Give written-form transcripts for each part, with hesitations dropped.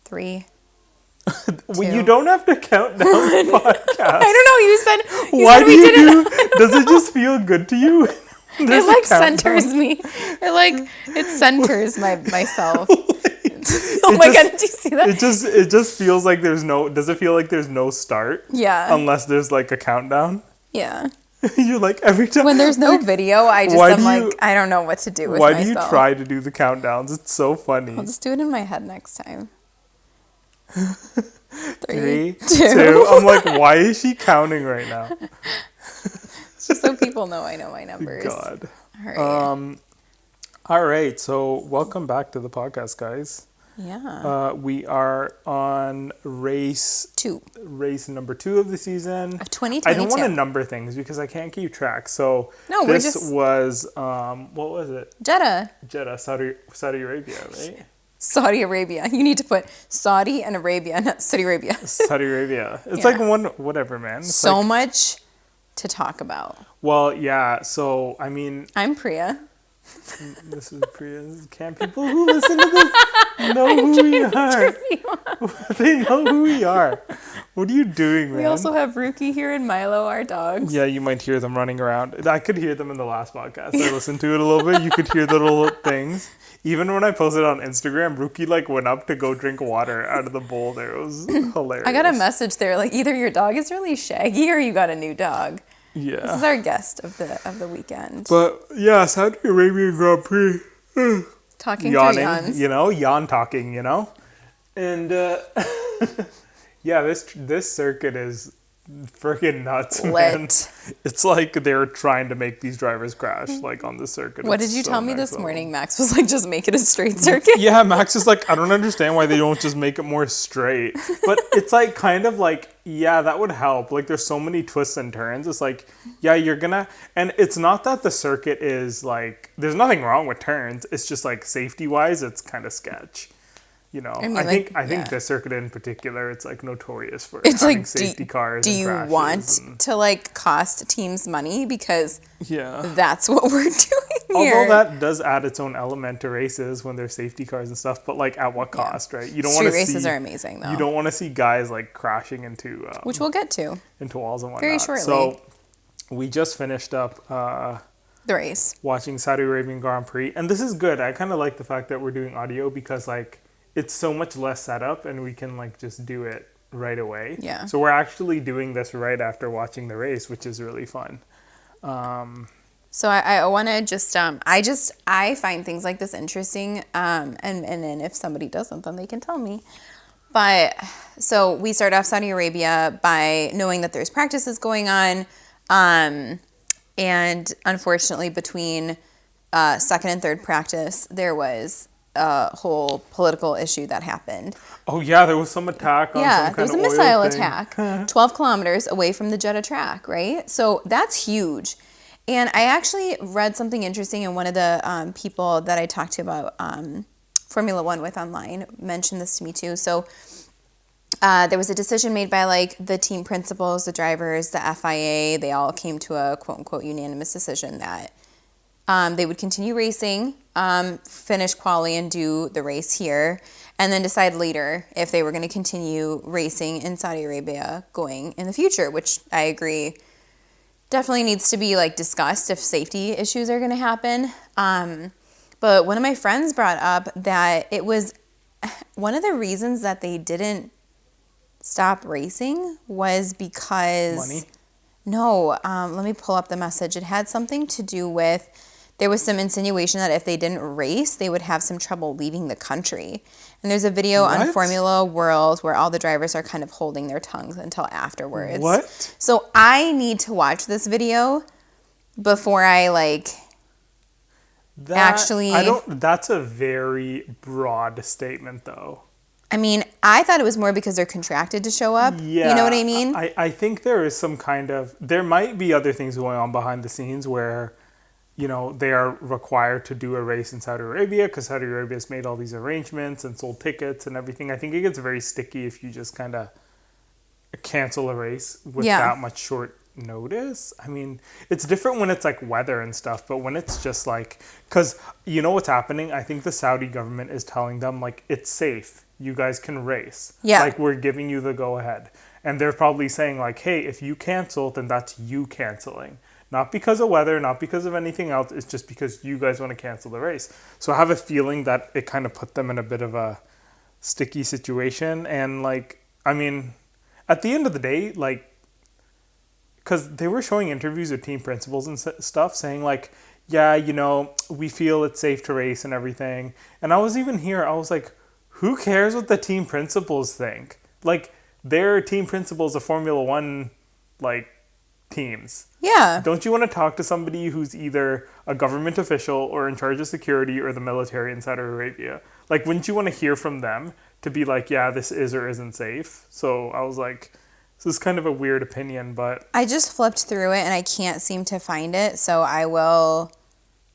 3. Well, you don't have to count down the podcast. I don't know. You said Why said do you do? Does it just feel good to you? It like centers me. It centers myself. Oh my god, did you see that? It just feels like there's no. Does it feel like there's no start? Yeah. Unless there's like a countdown. Yeah. You're like every time when there's no video, I don't know what to do with myself. Why do you try to do the countdowns? It's so funny. I'll just do it in my head next time. 3, 2. I'm like, why is she counting right now? Just so people know I know my numbers. God. All right. So welcome back to the podcast, guys. Yeah. We are on race number 2 of the season of 2022. I don't want to number things because I can't keep track. So was what was it? Jeddah, Saudi Arabia, right? Saudi Arabia. You need to put Saudi and Arabia, not Saudi Arabia. Saudi Arabia. It's like whatever, man. It's so much to talk about. Well, yeah. So, I mean... I'm Priya. This is Priya. Can't people who listen to this know who we are? They know who we are. What are you doing, man? We also have Ruki here and Milo, our dogs. Yeah, you might hear them running around. I could hear them in the last podcast. I listened to it a little bit. You could hear the little things. Even when I posted on Instagram, Ruki went up to go drink water out of the bowl there. It was hilarious. I got a message there either your dog is really shaggy or you got a new dog. Yeah. This is our guest of the weekend. But yeah, Saudi Arabian Grand Prix. Talking yawning, yawns. Yawn talking, And yeah, this circuit is freaking nuts, man. It's like they're trying to make these drivers crash, on the circuit. What did you tell me this morning? Max was like, just make it a straight circuit. Yeah, Max is like, I don't understand why they don't just make it more straight. But it's yeah, that would help. There's so many twists and turns. It's like, yeah, you're gonna, and it's not that the circuit is there's nothing wrong with turns. It's just safety wise, it's kind of sketch. I think this circuit in particular, it's notorious for having safety cars. Do you want to cost teams money because that's what we're doing here? Although that does add its own element to races when there's safety cars and stuff, but at what cost, right? You don't want to see races are amazing though. You don't want to see guys crashing into which we'll get to into walls and whatnot. Very shortly. So we just finished up the race, watching Saudi Arabian Grand Prix, and this is good. I kind of like the fact that we're doing audio because it's so much less setup and we can just do it right away. Yeah. So we're actually doing this right after watching the race, which is really fun. So I want to just, I find things like this interesting. And then if somebody doesn't, then they can tell me. But so we start off Saudi Arabia by knowing that there's practices going on. And unfortunately between second and third practice, there was a whole political issue that happened. Oh yeah, there was some attack on some kind of there was a missile attack 12 kilometers away from the Jeddah track, right? So that's huge. And I actually read something interesting, and one of the people that I talked to about Formula One with online mentioned this to me too. So there was a decision made by the team principals, the drivers, the FIA. They all came to a quote unquote unanimous decision that they would continue racing, finish quali and do the race here, and then decide later if they were going to continue racing in Saudi Arabia going in the future, which I agree definitely needs to be discussed if safety issues are going to happen. But one of my friends brought up that it was one of the reasons that they didn't stop racing was because... Money? No, let me pull up the message. It had something to do with... There was some insinuation that if they didn't race, they would have some trouble leaving the country. And there's a video on Formula World where all the drivers are kind of holding their tongues until afterwards. What? So I need to watch this video before I actually... That's a very broad statement though. I mean, I thought it was more because they're contracted to show up. Yeah. You know what I mean? I think there is some kind of... There might be other things going on behind the scenes where... they are required to do a race in Saudi Arabia because Saudi Arabia has made all these arrangements and sold tickets and everything. I think it gets very sticky if you just kind of cancel a race with that much short notice. I mean, it's different when it's like weather and stuff, but when it's just like, because you know what's happening? I think the Saudi government is telling them like, it's safe. You guys can race. Yeah. Like, we're giving you the go ahead. And they're probably saying like, hey, if you cancel, then that's you canceling. Not because of weather, not because of anything else. It's just because you guys want to cancel the race. So I have a feeling that it kind of put them in a bit of a sticky situation. And like, I mean, at the end of the day, like, because they were showing interviews with team principals and stuff saying like, yeah, you know, we feel it's safe to race and everything. And I was even here, I was like, who cares what the team principals think? Like, they're team principals of Formula One, like, teams. Yeah. Don't you want to talk to somebody who's either a government official or in charge of security or the military in Saudi Arabia? Like, wouldn't you want to hear from them to be like, yeah, this is or isn't safe? So I was like, this is kind of a weird opinion, but... I just flipped through it and I can't seem to find it, so I will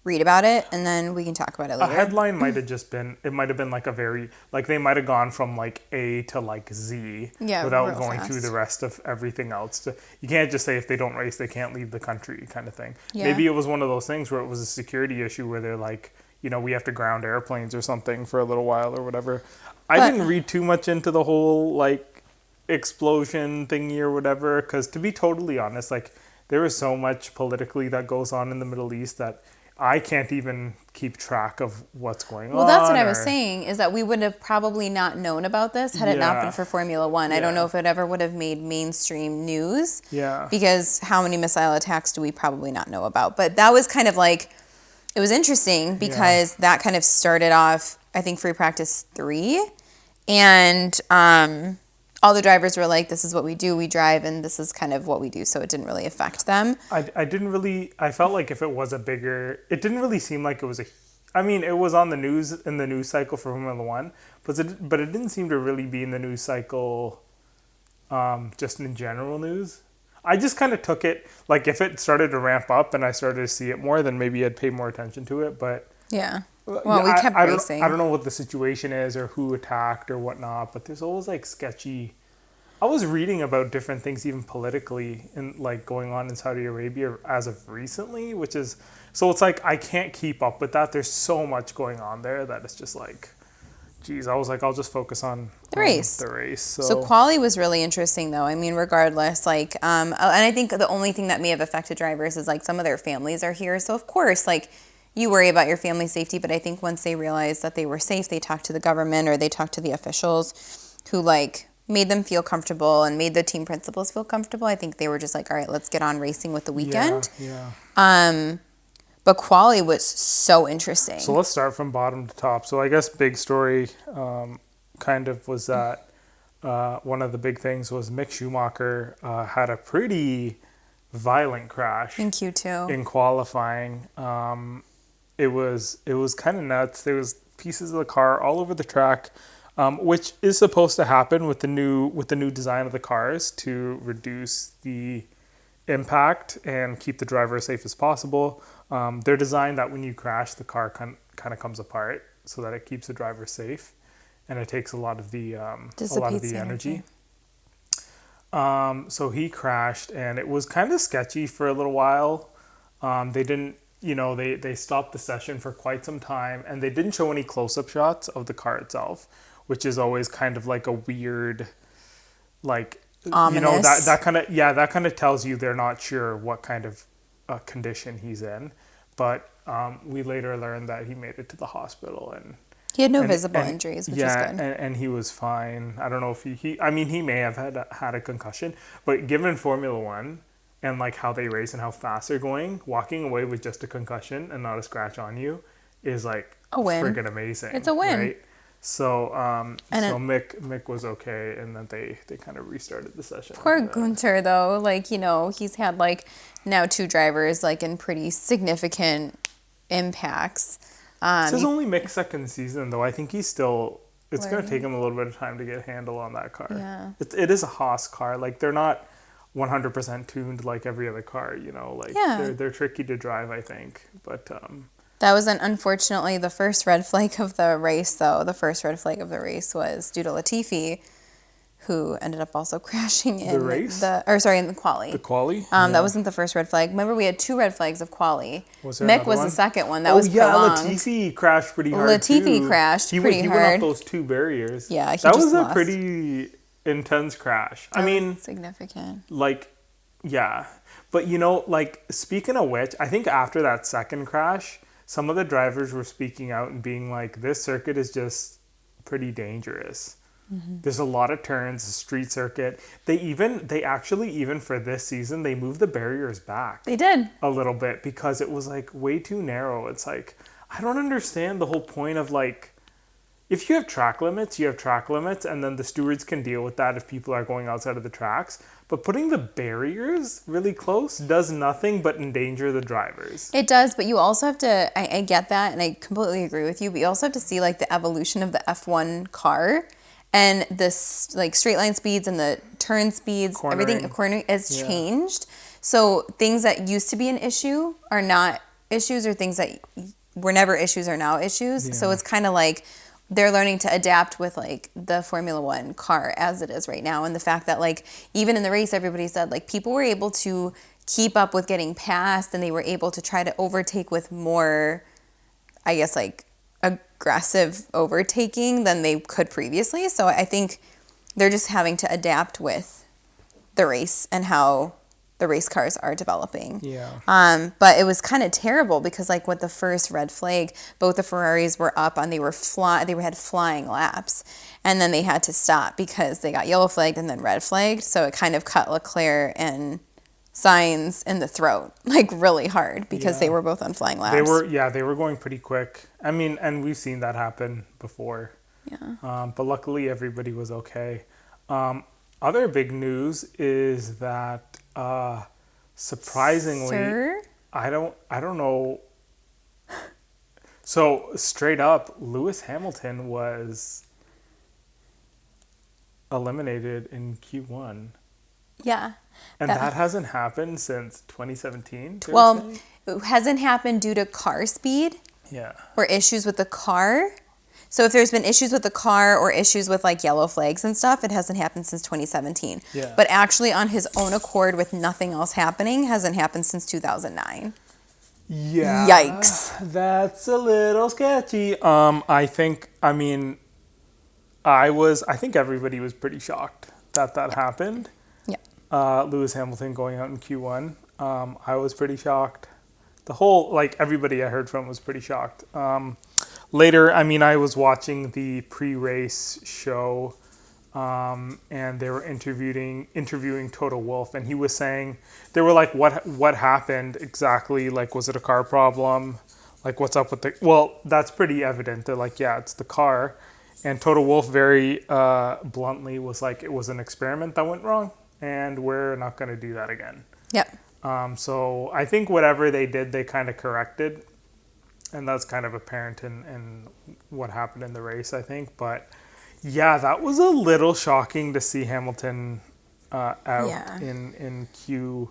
read about it and then we can talk about it later. A headline might have just been, it might have been like a very, like they might have gone from like A to like Z without going fast. through the rest of everything else. You can't just say if they don't race, they can't leave the country kind of thing. Yeah. Maybe it was one of those things where it was a security issue where they're like, you know, we have to ground airplanes or something for a little while or whatever. I didn't read too much into the whole like explosion thingy or whatever, because to be totally honest, like there is so much politically that goes on in the Middle East that I can't even keep track of what's going on. Well, that's what I was saying, is that we would have probably not known about this had it not been for Formula One. I don't know if it ever would have made mainstream news. Yeah. Because how many missile attacks do we probably not know about? But that was kind of like, it was interesting because that kind of started off, I think, free practice 3. And all the drivers were like, this is what we do, we drive, and this is kind of what we do, so it didn't really affect them. I felt like if it was a bigger, it didn't really seem like it was I mean, it was on the news, in the news cycle for Formula One, but it didn't seem to really be in the news cycle just in general news. I just kind of took it, like if it started to ramp up and I started to see it more, then maybe I'd pay more attention to it, but... Yeah. Well, we kept racing. I don't know what the situation is or who attacked or whatnot, but there's always like sketchy... I was reading about different things even politically and like going on in Saudi Arabia as of recently, which is... So it's like I can't keep up with that. There's so much going on there that it's just like... Geez, I was like, I'll just focus on the race. So quali was really interesting, though. I mean, regardless, like, and I think the only thing that may have affected drivers is like some of their families are here. So of course, like, you worry about your family's safety, but I think once they realized that they were safe, they talked to the government or they talked to the officials who like made them feel comfortable and made the team principals feel comfortable. I think they were just like, all right, let's get on racing with the weekend. Yeah. But quali was so interesting. So let's start from bottom to top. So I guess big story kind of was that one of the big things was Mick Schumacher had a pretty violent crash in Q2 in qualifying. It was kind of nuts. There was pieces of the car all over the track, which is supposed to happen with the new design of the cars to reduce the impact and keep the driver as safe as possible. They're designed that when you crash, the car kind of comes apart so that it keeps the driver safe, and it takes a lot of the energy. So he crashed, and it was kind of sketchy for a little while. They didn't, they stopped the session for quite some time, and they didn't show any close-up shots of the car itself, which is always kind of like a weird, like, ominous. that kind of tells you they're not sure what kind of condition he's in. But we later learned that he made it to the hospital, and he had no visible injuries, which is good. And he was fine. I don't know if he may have had a concussion, but given Formula One and like how they race and how fast they're going, walking away with just a concussion and not a scratch on you is like a win. Freaking amazing. It's a win. Right? So Mick was okay, and then they kind of restarted the session. Poor Gunter, though, like, he's had like now 2 drivers like in pretty significant impacts. This is only Mick's second season, though. I think it's going to take him a little bit of time to get a handle on that car. Yeah. It is a Haas car. Like, they're not 100% tuned like every other car, they're tricky to drive, I think. But that was unfortunately the first red flag of the race, though. The first red flag of the race was due to Latifi, who ended up also crashing in The race? in the quali. The quali? That wasn't the first red flag. Remember, we had 2 red flags of quali. Was there Mick another was one? the second one. That was prolonged. Latifi crashed pretty hard Latifi too. crashed He pretty went hard. off those 2 barriers. Yeah, that was lost. a pretty intense crash. That was significant. Like, yeah. But, like, speaking of which, I think after that second crash, some of the drivers were speaking out and being like, this circuit is just pretty dangerous. Mm-hmm. There's a lot of turns, a street circuit. They actually, even for this season, they moved the barriers back. They did. A little bit because it was, like, way too narrow. It's like, I don't understand the whole point of, like, if you have track limits, you have track limits, and then the stewards can deal with that if people are going outside of the tracks. But putting the barriers really close does nothing but endanger the drivers. It does, but you also have to, I get that, and I completely agree with you, but you also have to see, like, the evolution of the F1 car and this, like, straight line speeds and the turn speeds, everything, cornering has changed. So things that used to be an issue are not issues, or things that were never issues are now issues. Yeah. So it's kind of like they're learning to adapt with, like, the Formula One car as it is right now. And the fact that, like, even in the race, everybody said, like, people were able to keep up with getting past, and they were able to try to overtake with more, I guess, like, aggressive overtaking than they could previously. So I think they're just having to adapt with the race and how the race cars are developing. Yeah. But it was kind of terrible because, like, with the first red flag, both the Ferraris were up and they had flying laps, and then they had to stop because they got yellow flagged and then red flagged. So it kind of cut Leclerc and Sainz in the throat, like, really hard because they were both on flying laps. They were going pretty quick. I mean, and we've seen that happen before. Yeah. But luckily everybody was okay. Other big news is that surprisingly, Sir? I don't know. So straight up, Lewis Hamilton was eliminated in Q1. Yeah. And that hasn't happened since 2017? Well, it hasn't happened due to car speed. Yeah. Or issues with the car. So if there's been issues with the car or issues with, like, yellow flags and stuff, it hasn't happened since 2017. Yeah. But actually on his own accord with nothing else happening hasn't happened since 2009. Yeah. Yikes. That's a little sketchy. I think everybody was pretty shocked that happened. Yeah. Lewis Hamilton going out in Q1. I was pretty shocked. The whole, like, everybody I heard from was pretty shocked. Later, I was watching the pre-race show, and they were interviewing Toto Wolff, and he was saying, they were like, what happened exactly? Like, was it a car problem? Like, what's up with well, that's pretty evident. They're like, yeah, it's the car. And Toto Wolff very bluntly was like, it was an experiment that went wrong, and we're not going to do that again. Yep. So I think whatever they did, they kind of corrected. And that's kind of apparent in what happened in the race, I think. But yeah, that was a little shocking to see Hamilton out in Q1,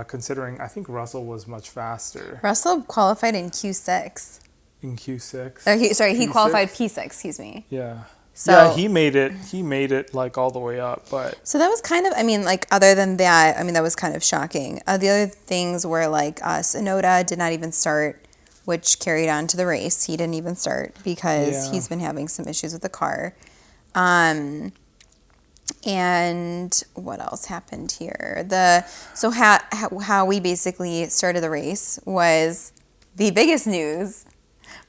considering I think Russell was much faster. Russell qualified in Q6. In Q6? He qualified P6, excuse me. Yeah. So, yeah, he made it like all the way up, but so that was kind of, like, other than that, that was kind of shocking. The other things were, like, Tsunoda did not even start, which carried on to the race. He didn't even start because he's been having some issues with the car. And what else happened here? So how we basically started the race was the biggest news.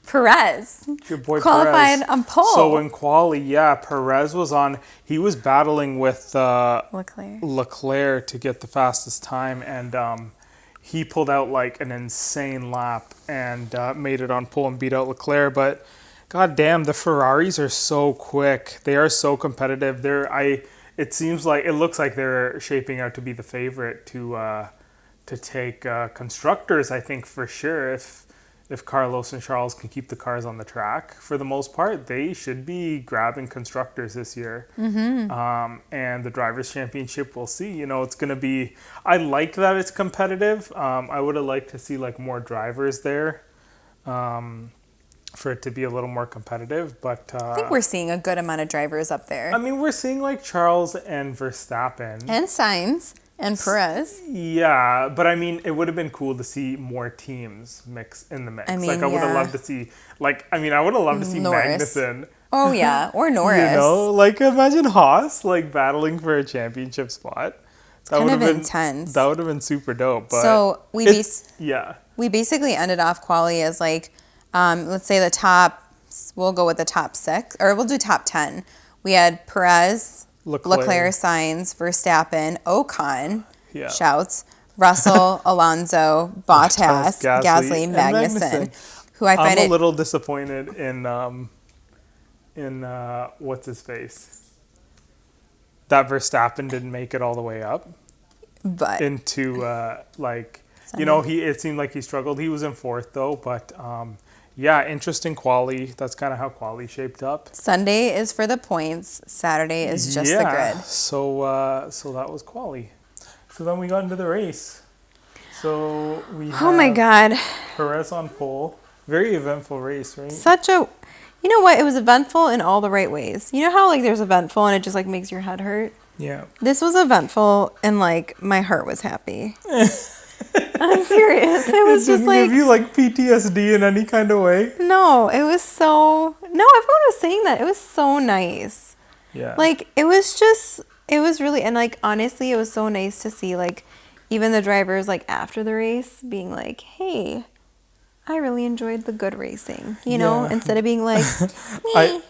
Perez your boy qualified Perez. on pole. So in quali, Perez was on. He was battling with Leclerc to get the fastest time, and he pulled out like an insane lap and made it on pole and beat out Leclerc. But god damn, the Ferraris are so quick. They are so competitive. It looks like they're shaping out to be the favorite to take constructors. I think for sure if Carlos and Charles can keep the cars on the track, for the most part, they should be grabbing constructors this year. Mm-hmm. And the Drivers' Championship, we'll see. It's going to be... I like that it's competitive. I would have liked to see, like, more drivers there. for it to be a little more competitive. But I think we're seeing a good amount of drivers up there. I mean, we're seeing like Charles and Verstappen. And Sainz and Perez. Yeah, but I mean, it would have been cool to see more teams mix in the mix. I mean, like, I would have loved to see, I would have loved to see Norris. Magnussen. Oh, yeah. Or Norris. You know, like, imagine Haas, like, battling for a championship spot. That kind would of have been intense. That would have been super dope. But so we basically ended off quali as like, let's say we'll go with the top 6, or we'll do top 10. We had Perez, Leclerc, Sainz, Verstappen, Ocon, shouts, Russell, Alonso, Bottas, Gasly, Magnussen. Who I find I'm a little disappointed in what's his face. That Verstappen didn't make it all the way up, but into it seemed like he struggled. He was in 4th though, but interesting quali. That's kind of how quali shaped up. Sunday is for the points. Saturday is just the grid. So that was quali. So then we got into the race. So we had oh my God, Perez on pole. Very eventful race, right? You know what? It was eventful in all the right ways. You know how like there's eventful and it just like makes your head hurt? Yeah. This was eventful and like my heart was happy. I'm serious. It was just like... give you like PTSD in any kind of way? No, it was so... No, everyone was saying that. It was so nice. Yeah. Like it was really... And like honestly, it was so nice to see like even the drivers like after the race being like, hey... I really enjoyed the good racing, you know, instead of being like, I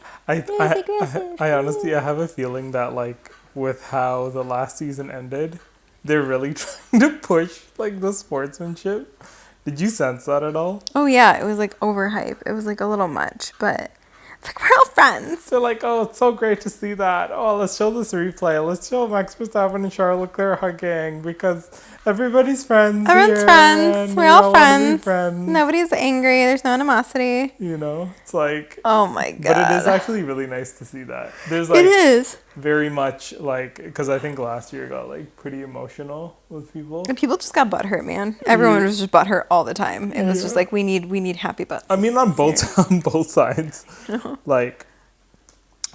honestly, I have a feeling that like with how the last season ended, they're really trying to push like the sportsmanship. Did you sense that at all? Oh yeah, it was like overhyped. It was like a little much, but it's like we're all friends. They're like, oh, it's so great to see that. Oh, let's show this replay. Let's show Max Verstappen and Charles Leclerc hugging because everybody's friends. Everyone's friends. We're all friends. Nobody's angry. There's no animosity. You know, it's like... Oh my God. But it is actually really nice to see that. There's like... It is. Very much like... Because I think last year got like pretty emotional with people. And people just got butthurt, man. Everyone was just butthurt all the time. It was just like, we need happy butts. I mean, on both sides. Like...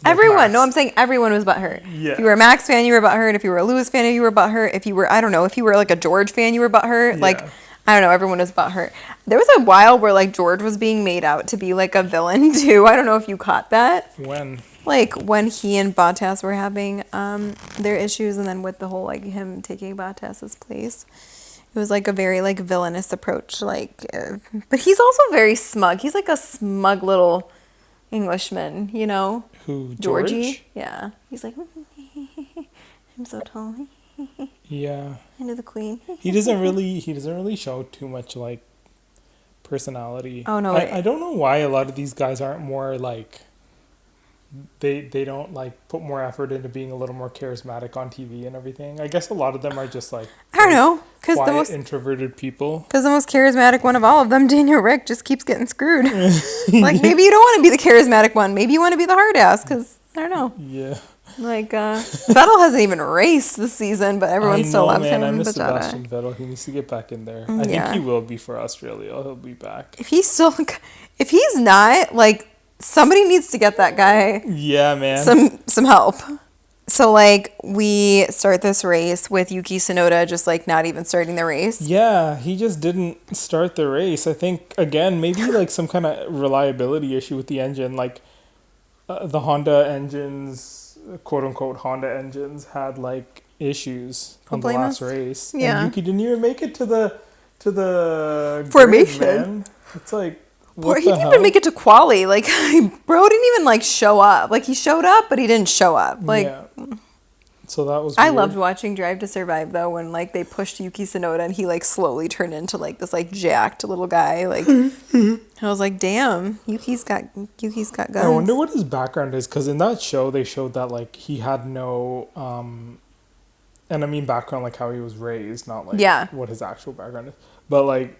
Everyone. No, I'm saying everyone was butthurt. Yeah. If you were a Max fan, you were butthurt. If you were a Lewis fan, you were butthurt. If you were, I don't know, if you were like a George fan, you were butthurt. Yeah. Like, I don't know, everyone was butthurt. There was a while where like George was being made out to be like a villain too. I don't know if you caught that. When? Like when he and Bottas were having their issues, and then with the whole like him taking Bottas's place. It was like a very like villainous approach. Like, but he's also very smug. He's like a smug little Englishman, you know. Who? Georgie? George? Yeah. He's like, I'm so tall. Yeah. Into the queen. He doesn't really show too much like personality. Oh no. I don't know why a lot of these guys aren't more like they don't like put more effort into being a little more charismatic on TV and everything. I guess a lot of them are just like I don't know, because quiet, the most introverted people. Because the most charismatic one of all of them, Daniel Rick, just keeps getting screwed. Like maybe you don't want to be the charismatic one. Maybe you want to be the hard ass. Because I don't know. Yeah. Like Vettel hasn't even raced this season, but everyone still loves him. I miss Sebastian Vettel. He needs to get back in there. I think he will be for Australia. He'll be back. If he's not, like, somebody needs to get that guy. Yeah, man. Some help. So like we start this race with Yuki Tsunoda just like not even starting the race. Yeah, he just didn't start the race. I think again maybe like some kind of reliability issue with the engine. Like the Honda engines, quote unquote Honda engines, had like issues on the last race. Yeah, and Yuki didn't even make it to the formation. Grid, man. It's like. He didn't even make it to quali. Like, bro didn't even like show up. Like he showed up, but he didn't show up. Like, yeah. So that was. I weird. loved watching Drive to Survive though, when like they pushed Yuki Tsunoda and he like slowly turned into like this like jacked little guy. Like, I was like, damn, Yuki's got guns. I wonder what his background is, because in that show they showed that like he had no, and I mean background like how he was raised, not like what his actual background is, but like.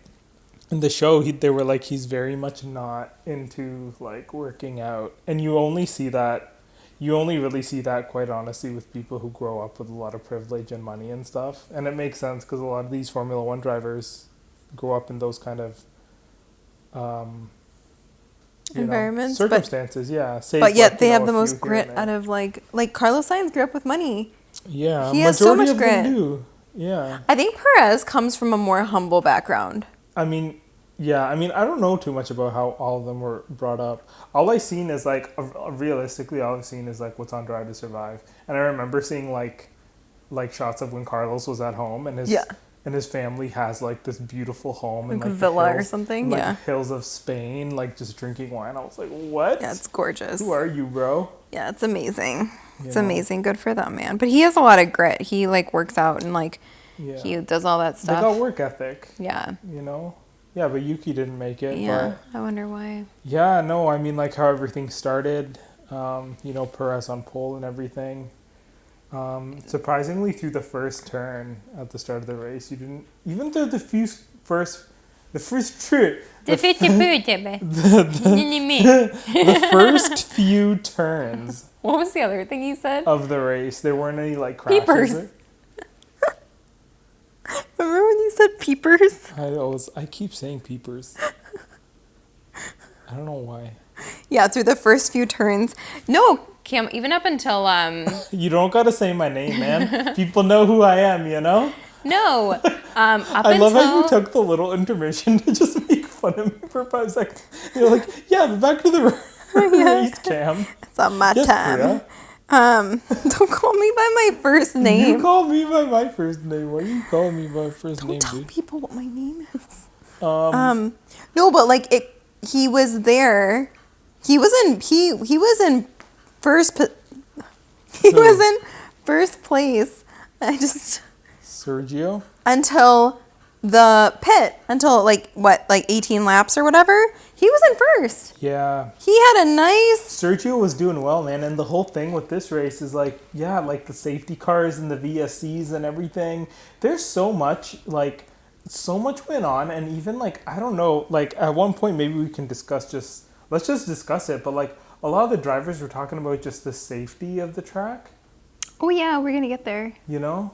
In the show, they were like, he's very much not into, like, working out. And you only really see that, quite honestly, with people who grow up with a lot of privilege and money and stuff. And it makes sense, because a lot of these Formula One drivers grow up in those kind of environments, circumstances. Save, but yet they a have the few most here grit and out there. of like Carlos Sainz grew up with money. Yeah, He has so majority much of grit. them do. Yeah. I think Perez comes from a more humble background. I mean, I don't know too much about how all of them were brought up. All I've seen is like, realistically, all I've seen is like what's on Drive to Survive. And I remember seeing like shots of when Carlos was at home and his family has like this beautiful home and Like a like villa hills, or something, like yeah. hills of Spain, like just drinking wine. I was like, what? Yeah, it's gorgeous. Who are you, bro? Yeah, it's amazing. It's You know? amazing. Good for them, man. But he has a lot of grit. He like works out and like Yeah. he does all that They stuff. got work ethic. Yeah. You know? Yeah, but Yuki didn't make it. Yeah. But I wonder why. yeah, no, I mean like how everything started, Perez on pole and everything. Surprisingly, through the first turn at the start of the race, you didn't even though the first few turns What was the other thing you said? of the race, there weren't any like crashes. Peepers. Remember when you said peepers? I keep saying peepers. I don't know why. Yeah, through the first few turns. No, Cam, even up until You don't gotta say my name, man. People know who I am, you know? no. Up I love how you took the little intermission to just make fun of me for 5 seconds. You're like, yeah, but back to the race, Cam. It's on my Yes, time. Priya. Don't call me by my first name. You call me by my first name. Why do you call me by my first name, Don't tell dude? people what my name is. No, but like he was there. He was in first. He Who? was in first place. Sergio? Until the pit, until like 18 laps or whatever. He was in first. Yeah. He had a nice. Sergio was doing well, man. And the whole thing with this race is like, like the safety cars and the VSCs and everything. There's so much went on. And even like, I don't know, like at one point, maybe we can let's just discuss it. But like a lot of the drivers were talking about just the safety of the track. Oh yeah, we're gonna get there. You know?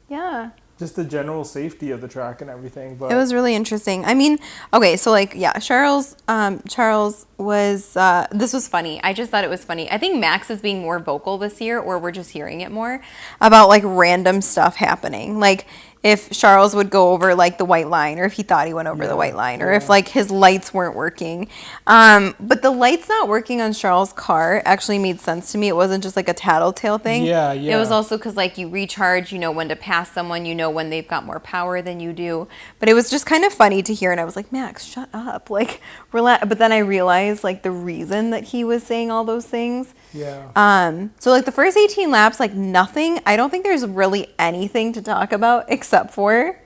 Yeah. Just the general safety of the track and everything. But It was really interesting. I mean, okay, so like, yeah, Charles was, this was funny. I just thought it was funny. I think Max is being more vocal this year, or we're just hearing it more, about like random stuff happening. Like if Charles would go over like the white line, or if he thought he went over the white line, or if like his lights weren't working. But the lights not working on Charles' car actually made sense to me. It wasn't just like a tattletale thing. Yeah. It was also because like you recharge, you know when to pass someone, you know when they've got more power than you do. But it was just kind of funny to hear, and I was like, Max, shut up, like relax. But then I realized like the reason that he was saying all those things. Yeah. So like the first 18 laps, like nothing. I don't think there's really anything to talk about except for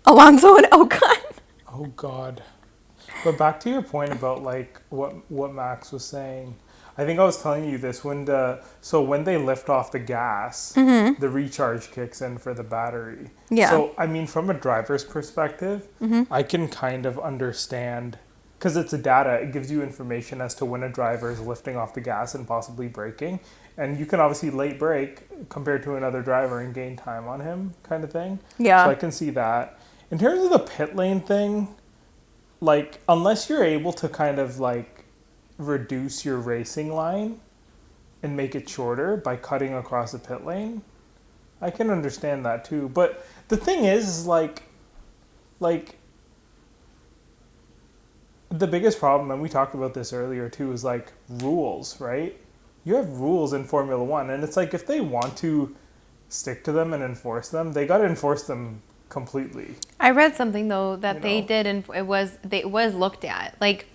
Alonso and Ocon. Oh God. But back to your point about like what Max was saying. I think I was telling you this when they lift off the gas, the recharge kicks in for the battery. Yeah. So I mean, from a driver's perspective, I can kind of understand because it's a data. It gives you information as to when a driver is lifting off the gas and possibly braking, and you can obviously late brake compared to another driver and gain time on him, kind of thing. Yeah. So I can see that. In terms of the pit lane thing, like unless you're able to kind of like reduce your racing line and make it shorter by cutting across the pit lane, I can understand that too. But the thing is like the biggest problem, and we talked about this earlier too, is like rules, right? You have rules in Formula One, and it's like if they want to stick to them and enforce them, they got to enforce them completely. I read something though that they did, and it was looked at like,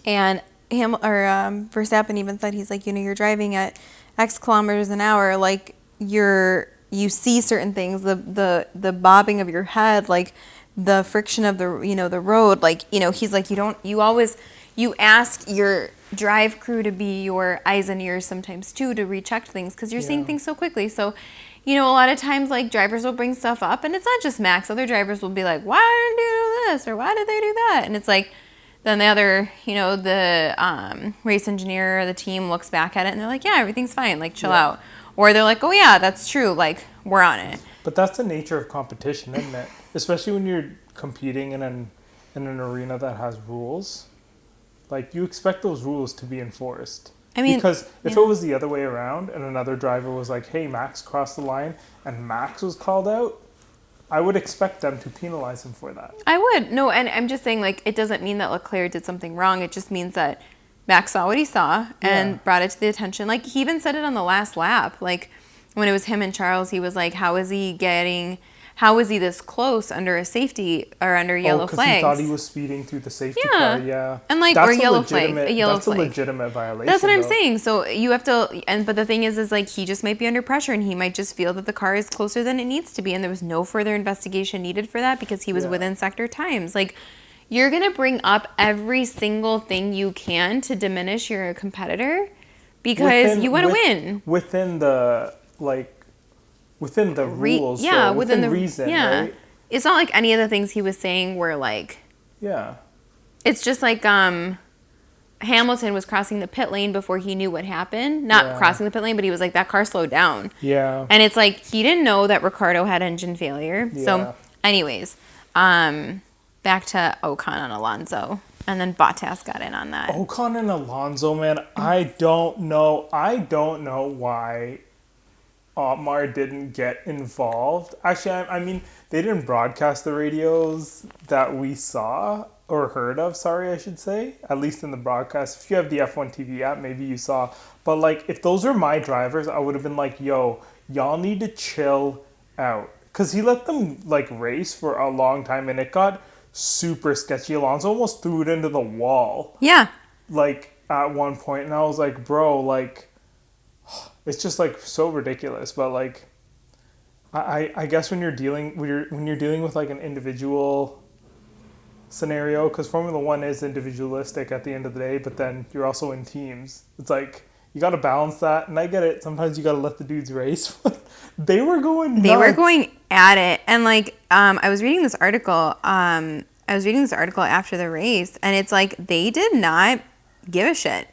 and Verstappen even said, he's like, you're driving at X kilometers an hour, like you see certain things, the bobbing of your head, like the friction of the the road, like he's like, you ask your drive crew to be your eyes and ears sometimes too, to recheck things because you're seeing things so quickly. So a lot of times like drivers will bring stuff up, and it's not just Max, other drivers will be like, why did they do this or why did they do that, and it's like then the other the race engineer or the team looks back at it and they're like, yeah, everything's fine, like chill out, or they're like, oh yeah, that's true, like we're on it. But that's the nature of competition, isn't it? Especially when you're competing in an arena that has rules. Like, you expect those rules to be enforced. I mean, because if it was the other way around and another driver was like, hey, Max crossed the line, and Max was called out, I would expect them to penalize him for that. I would. No, and I'm just saying, like, it doesn't mean that Leclerc did something wrong. It just means that Max saw what he saw and brought it to the attention. Like, he even said it on the last lap. Like, when it was him and Charles, he was like, how is he this close under a safety or under yellow flags? Because he thought he was speeding through the safety car, yeah. And like, that's or yellow flag. That's a legitimate violation. That's what I'm saying. So you have to, but the thing is like, he just might be under pressure and he might just feel that the car is closer than it needs to be. And there was no further investigation needed for that because he was within sector times. Like, you're going to bring up every single thing you can to diminish your competitor because you want to win. Within the rules. Within reason, right? It's not like any of the things he was saying were like... Yeah. It's just like Hamilton was crossing the pit lane before he knew what happened. Not crossing the pit lane, but he was like, that car slowed down. Yeah. And it's like, he didn't know that Ricciardo had engine failure. Yeah. So, anyways, back to Ocon and Alonso. And then Bottas got in on that. Ocon and Alonso, man, I don't know why Otmar didn't get involved. Actually, I mean, they didn't broadcast the radios that we saw or heard of, I should say, at least in the broadcast. If you have the F1 TV app, maybe you saw. But, like, if those were my drivers, I would have been like, yo, y'all need to chill out. Because he let them, like, race for a long time, and it got super sketchy. Alonso almost threw it into the wall. Yeah. Like, at one point, and I was like, bro, like, it's just, like, so ridiculous. But, like, I guess when you're dealing with, like, an individual scenario, because Formula One is individualistic at the end of the day, but then you're also in teams. It's like, you got to balance that, and I get it. Sometimes you got to let the dudes race. But they were going nuts. They were going at it. And, like, I was reading this article. After the race, and it's like, they did not give a shit.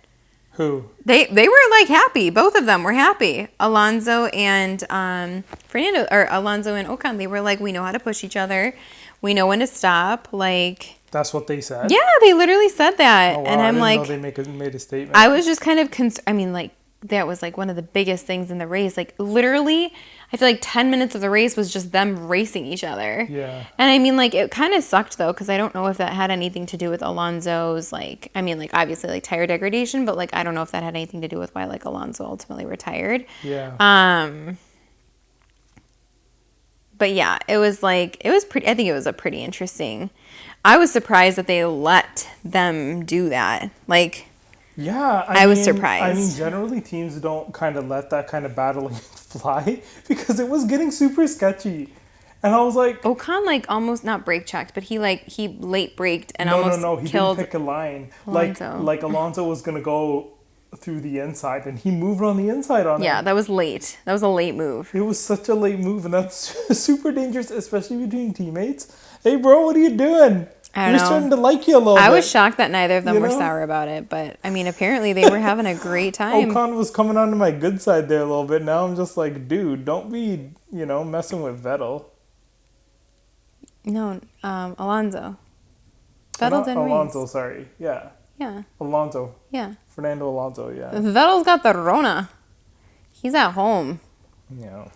Who? They were, like, happy. Both of them were happy. Alonso and Alonso and Ocon, they were like, we know how to push each other. We know when to stop. Like, that's what they said? Yeah, they literally said that. Oh, wow. And I'm I like, didn't know they made a statement. I was just kind of I mean, like, that was, like, one of the biggest things in the race. Like, literally, I feel like 10 minutes of the race was just them racing each other. Yeah. And I mean, like, it kind of sucked, though, because I don't know if that had anything to do with Alonso's, like, I mean, like, obviously, like, tire degradation, but, like, I don't know if that had anything to do with why, like, Alonso ultimately retired. Yeah. But yeah, it was like, I think it was a pretty interesting, I was surprised that they let them do that. Like, yeah, I was surprised. I mean, generally teams don't kind of let that kind of battling fly because it was getting super sketchy. And I was like... Ocon, like, almost not brake checked, but he late braked and he killed didn't pick a line. Alonso. Like Alonso was going to go through the inside, and he moved on the inside on him. Yeah, that was late. That was a late move. It was such a late move, and that's super dangerous, especially between teammates. Hey, bro, what are you doing? I don't know. Starting to like you a little bit. I was shocked that neither of them were sour about it, but I mean, apparently they were having a great time. Ocon was coming onto my good side there a little bit. Now I'm just like, dude, don't be, messing with Vettel. No, Alonso. Vettel didn't race. Alonso, sorry. Yeah. Yeah. Alonso. Yeah. Fernando Alonso, yeah. Vettel's got the Rona. He's at home. Yeah.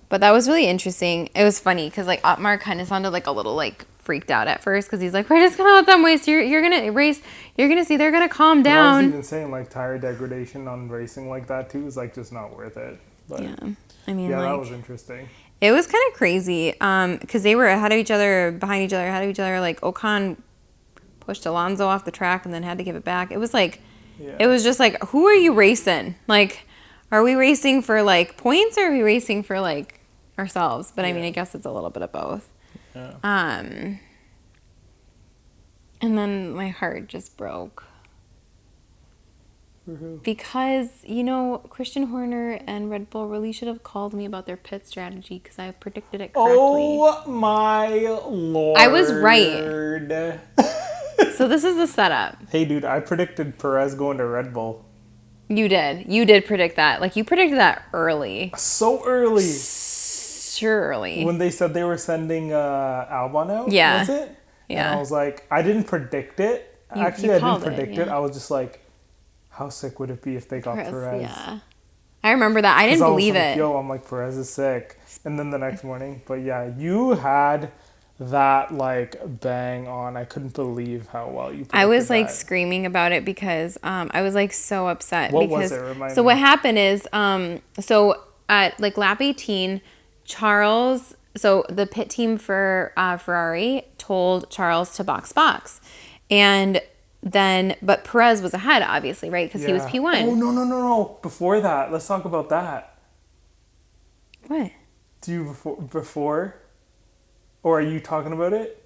But that was really interesting. It was funny because, like, Otmar kind of sounded like a little, like, freaked out at first because he's like, we're just going to let them race. You're going to race. You're going to see they're going to calm down. I was even saying, like, tire degradation on racing like that, too, is, like, just not worth it. But, yeah. I mean, yeah, like, that was interesting. It was kind of crazy because they were ahead of each other, behind each other, ahead of each other. Like, Ocon pushed Alonso off the track and then had to give it back. It was like, It was just like, who are you racing? Like, are we racing for, like, points or are we racing for, like, ourselves? But I mean, I guess it's a little bit of both. Yeah. And then my heart just broke. Woohoo. Because, Christian Horner and Red Bull really should have called me about their pit strategy because I predicted it correctly. Oh, my Lord. I was right. So this is the setup. Hey, dude, I predicted Perez going to Red Bull. You did. You did predict that. Like, you predicted that early. So early. Surely. When they said they were sending Albon out? Yeah. Was it? Yeah. And I was like, I didn't predict it, actually, I didn't called predict it. I was just like, how sick would it be if they got Perez? Yeah. I remember that. I didn't believe it. Yo, I'm like, Perez is sick. And then the next morning. But yeah, you had that like bang on. I couldn't believe how well you predicted I was like that. screaming about it because I was like so upset. What because, was it? Remind so me. what happened is so at like lap 18, Charles, so the pit team for Ferrari told Charles to box. And then, but Perez was ahead, obviously, right? Because he was P1. Oh, no. Before that, let's talk about that. What? Do you before? Or are you talking about it?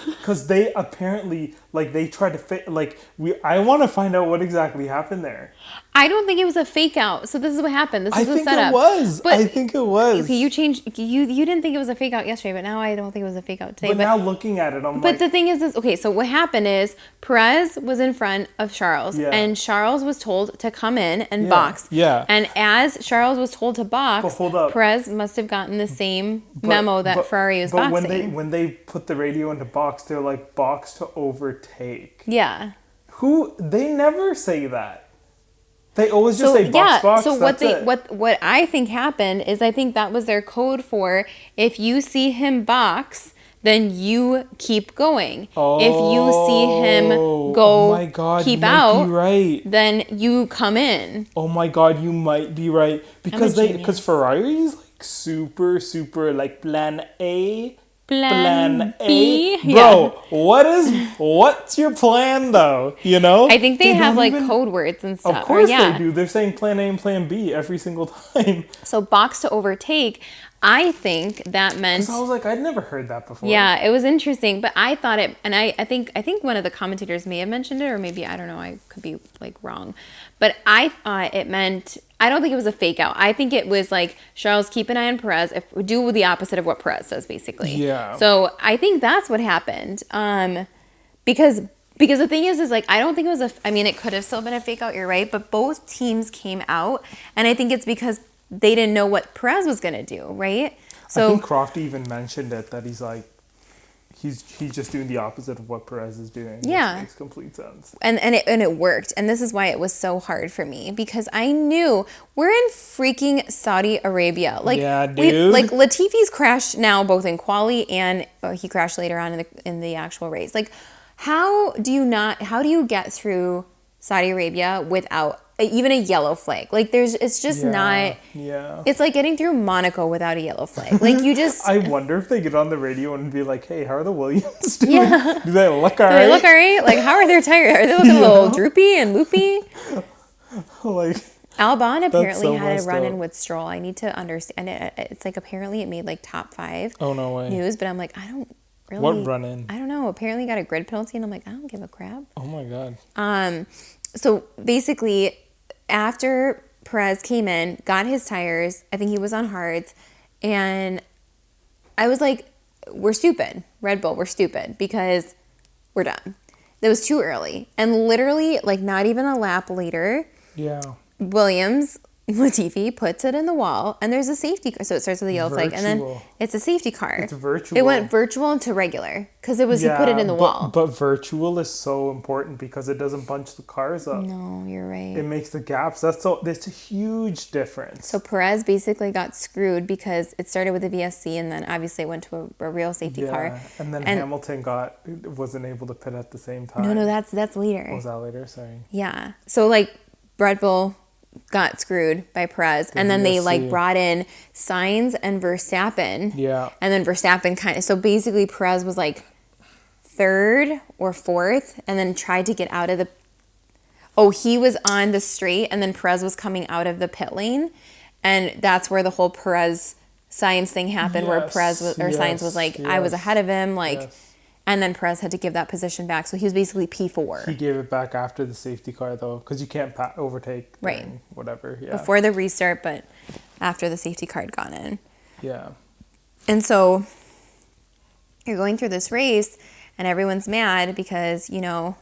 Because they apparently, like, they tried to fit, like, I want to find out what exactly happened there. I don't think it was a fake out. So this is what happened. This is the setup. I think it was. Okay, you changed. You didn't think it was a fake out yesterday, but now I don't think it was a fake out today. But now looking at it, But the thing is, okay, so what happened is Perez was in front of Charles, and Charles was told to come in and box. Yeah. And as Charles was told to box, But hold up. Perez must have gotten the same memo that Ferrari was boxing. But when they put the radio into box, they're like, box to overtake. Yeah. They never say that. They always just say box. So what I think happened is I think that was their code for if you see him box, then you keep going. Oh, if you see him go, oh my God, keep you out, might be right. Then you come in. Oh my God, you might be right because Ferrari is like super like plan A. Plan A, bro. Yeah. What's your plan though? You know, I think they have like code words and stuff. Of course they do. They're saying plan A and plan B every single time. So box to overtake, I think that meant. Because I was like, I'd never heard that before. Yeah, it was interesting, but I thought it, and I think one of the commentators may have mentioned it, or maybe I don't know. I could be like wrong, but I thought it meant. I don't think it was a fake out. I think it was like, Charles, keep an eye on Perez. Do the opposite of what Perez does, basically. Yeah. So I think that's what happened. Because the thing is like, I don't think it was it could have still been a fake out, you're right, but both teams came out, and I think it's because they didn't know what Perez was going to do, right? So I think Crofty even mentioned it, that he's like, he's just doing the opposite of what Perez is doing. Yeah. Which makes complete sense. And it worked. And this is why it was so hard for me, because I knew we're in freaking Saudi Arabia. Like, yeah, dude. Like Latifi's crashed now both in quali and he crashed later on in the actual race. Like, how do you get through Saudi Arabia without even a yellow flag? Like, it's just not. Yeah. It's like getting through Monaco without a yellow flag. Like, you just. I wonder if they get on the radio and be like, "Hey, how are the Williams doing? Yeah. Do they look all right? Do they look all right? Like, how are their tires? Are they looking a little droopy and loopy?" Like, Albon apparently so had a run in up. with Stroll. I need to understand it. It's like apparently it made like top 5 oh no way. news, but I'm like, I don't really. What run in? I don't know. Apparently got a grid penalty, and I'm like, I don't give a crap. Oh my God. So basically, after Perez came in, got his tires, I think he was on hards, and I was like, we're stupid. Red Bull, we're stupid because we're done. That was too early. And literally, like, not even a lap later, Yeah. Latifi puts it in the wall, and there's a safety car. So it starts with a yellow flag, and then it's a safety car. It's virtual. It went virtual into regular because it was he put it in the wall. But virtual is so important because it doesn't bunch the cars up. No, you're right. It makes the gaps. That's a huge difference. So Perez basically got screwed because it started with a VSC, and then obviously it went to a real safety car. And then Hamilton wasn't able to pit at the same time. No, that's later. Was that later? Sorry. Yeah. So like Red Bull got screwed by Perez, and then they like brought in Sainz and Verstappen. Yeah. And then Verstappen so basically Perez was like 3rd or 4th, and then tried to get out of he was on the straight, and then Perez was coming out of the pit lane, and that's where the whole Perez Sainz thing happened, where Sainz was like, I was ahead of him, like. And then Perez had to give that position back. So he was basically P4. He gave it back after the safety car, though, because you can't overtake whatever. Yeah. Before the restart, but after the safety car had gone in. Yeah. And so you're going through this race, and everyone's mad because,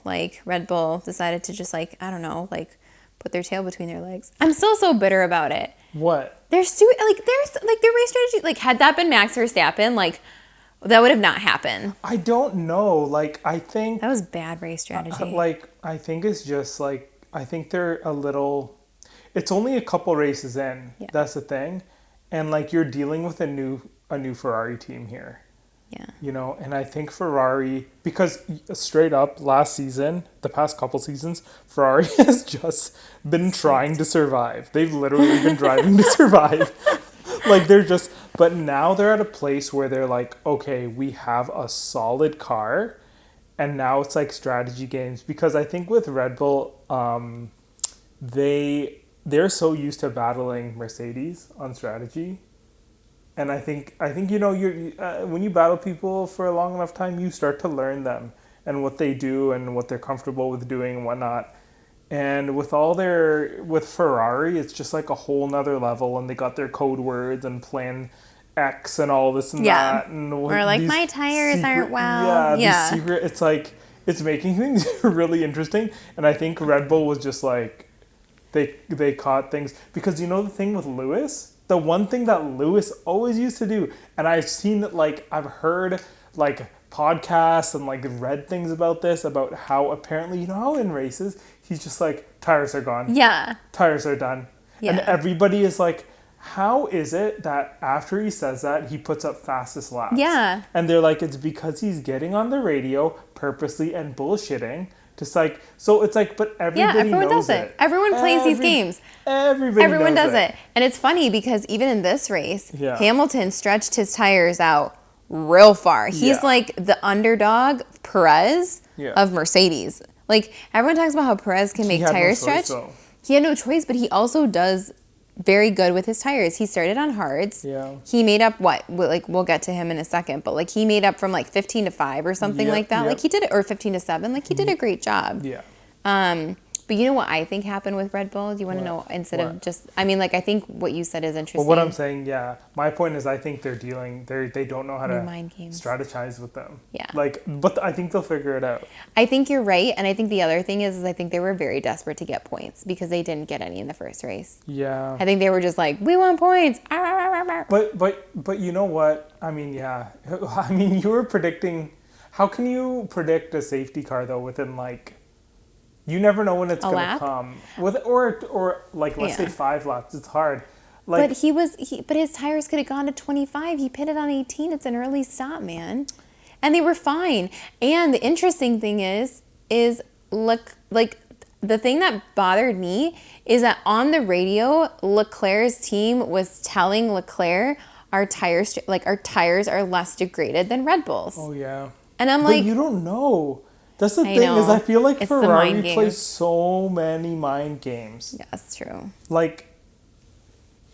like Red Bull decided to just like, I don't know, like put their tail between their legs. I'm still so bitter about it. What? Their race strategy, like had that been Max Verstappen, like That would have not happened. I don't know. Like, I think That was bad race strategy. like, I think it's just like, I think they're a little, it's only a couple races in. Yeah. That's the thing. And like, you're dealing with a new Ferrari team here. Yeah. You know, and I think Ferrari, because straight up last season, the past couple seasons, Ferrari has just been trying to survive. They've literally been driving to survive. Like, they're just, but now they're at a place where they're like, okay, we have a solid car, and now it's like strategy games. Because I think with Red Bull, they're so used to battling Mercedes on strategy. And I think you know, when you battle people for a long enough time, you start to learn them and what they do and what they're comfortable with doing and whatnot. And with Ferrari, it's just like a whole nother level, and they got their code words and plan X and all this and that. And or like, my tires aren't well. Yeah. It's like, it's making things really interesting. And I think Red Bull was just like, they caught things. Because you know the thing with Lewis? The one thing that Lewis always used to do, and I've seen that, like, I've heard like podcasts and like read things about this, about how apparently, you know how in races he's just like, tires are gone. Yeah. Tires are done. Yeah. And everybody is like, how is it that after he says that, he puts up fastest laps? Yeah. And they're like, it's because he's getting on the radio purposely and bullshitting. Just like, so it's like, but everybody everyone knows does it. Everyone plays these games. Everyone does it. And it's funny because even in this race, Hamilton stretched his tires out real far. He's like the underdog Perez of Mercedes. Like, everyone talks about how Perez can make tires stretch. He had no choice, but he also does very good with his tires. He started on hards. Yeah. He made up like, we'll get to him in a second, but like, he made up from like 15 to 5 or something like that. Like, he did it, or 15 to 7. Like, he did a great job. Yeah. But you know what I think happened with Red Bull? Do you want to know, instead of just, I mean, like, I think what you said is interesting. Well, what I'm saying, my point is, I think they don't know how to mind games. Strategize with them. Yeah. Like, but I think they'll figure it out. I think you're right. And I think the other thing is I think they were very desperate to get points because they didn't get any in the first race. Yeah. I think they were just like, we want points. But you know what? I mean, you were predicting, how can you predict a safety car though within like, you never know when it's going to come. Or like, let's say 5 laps. It's hard. Like, but his tires could have gone to 25. He pitted on 18. It's an early stop, man. And they were fine. And the interesting thing is look, like, the thing that bothered me is that on the radio, Leclerc's team was telling Leclerc our tires are less degraded than Red Bull's. Oh yeah. And I'm but like, you don't know. That's the thing is, I feel like Ferrari plays so many mind games. Yeah, that's true. Like,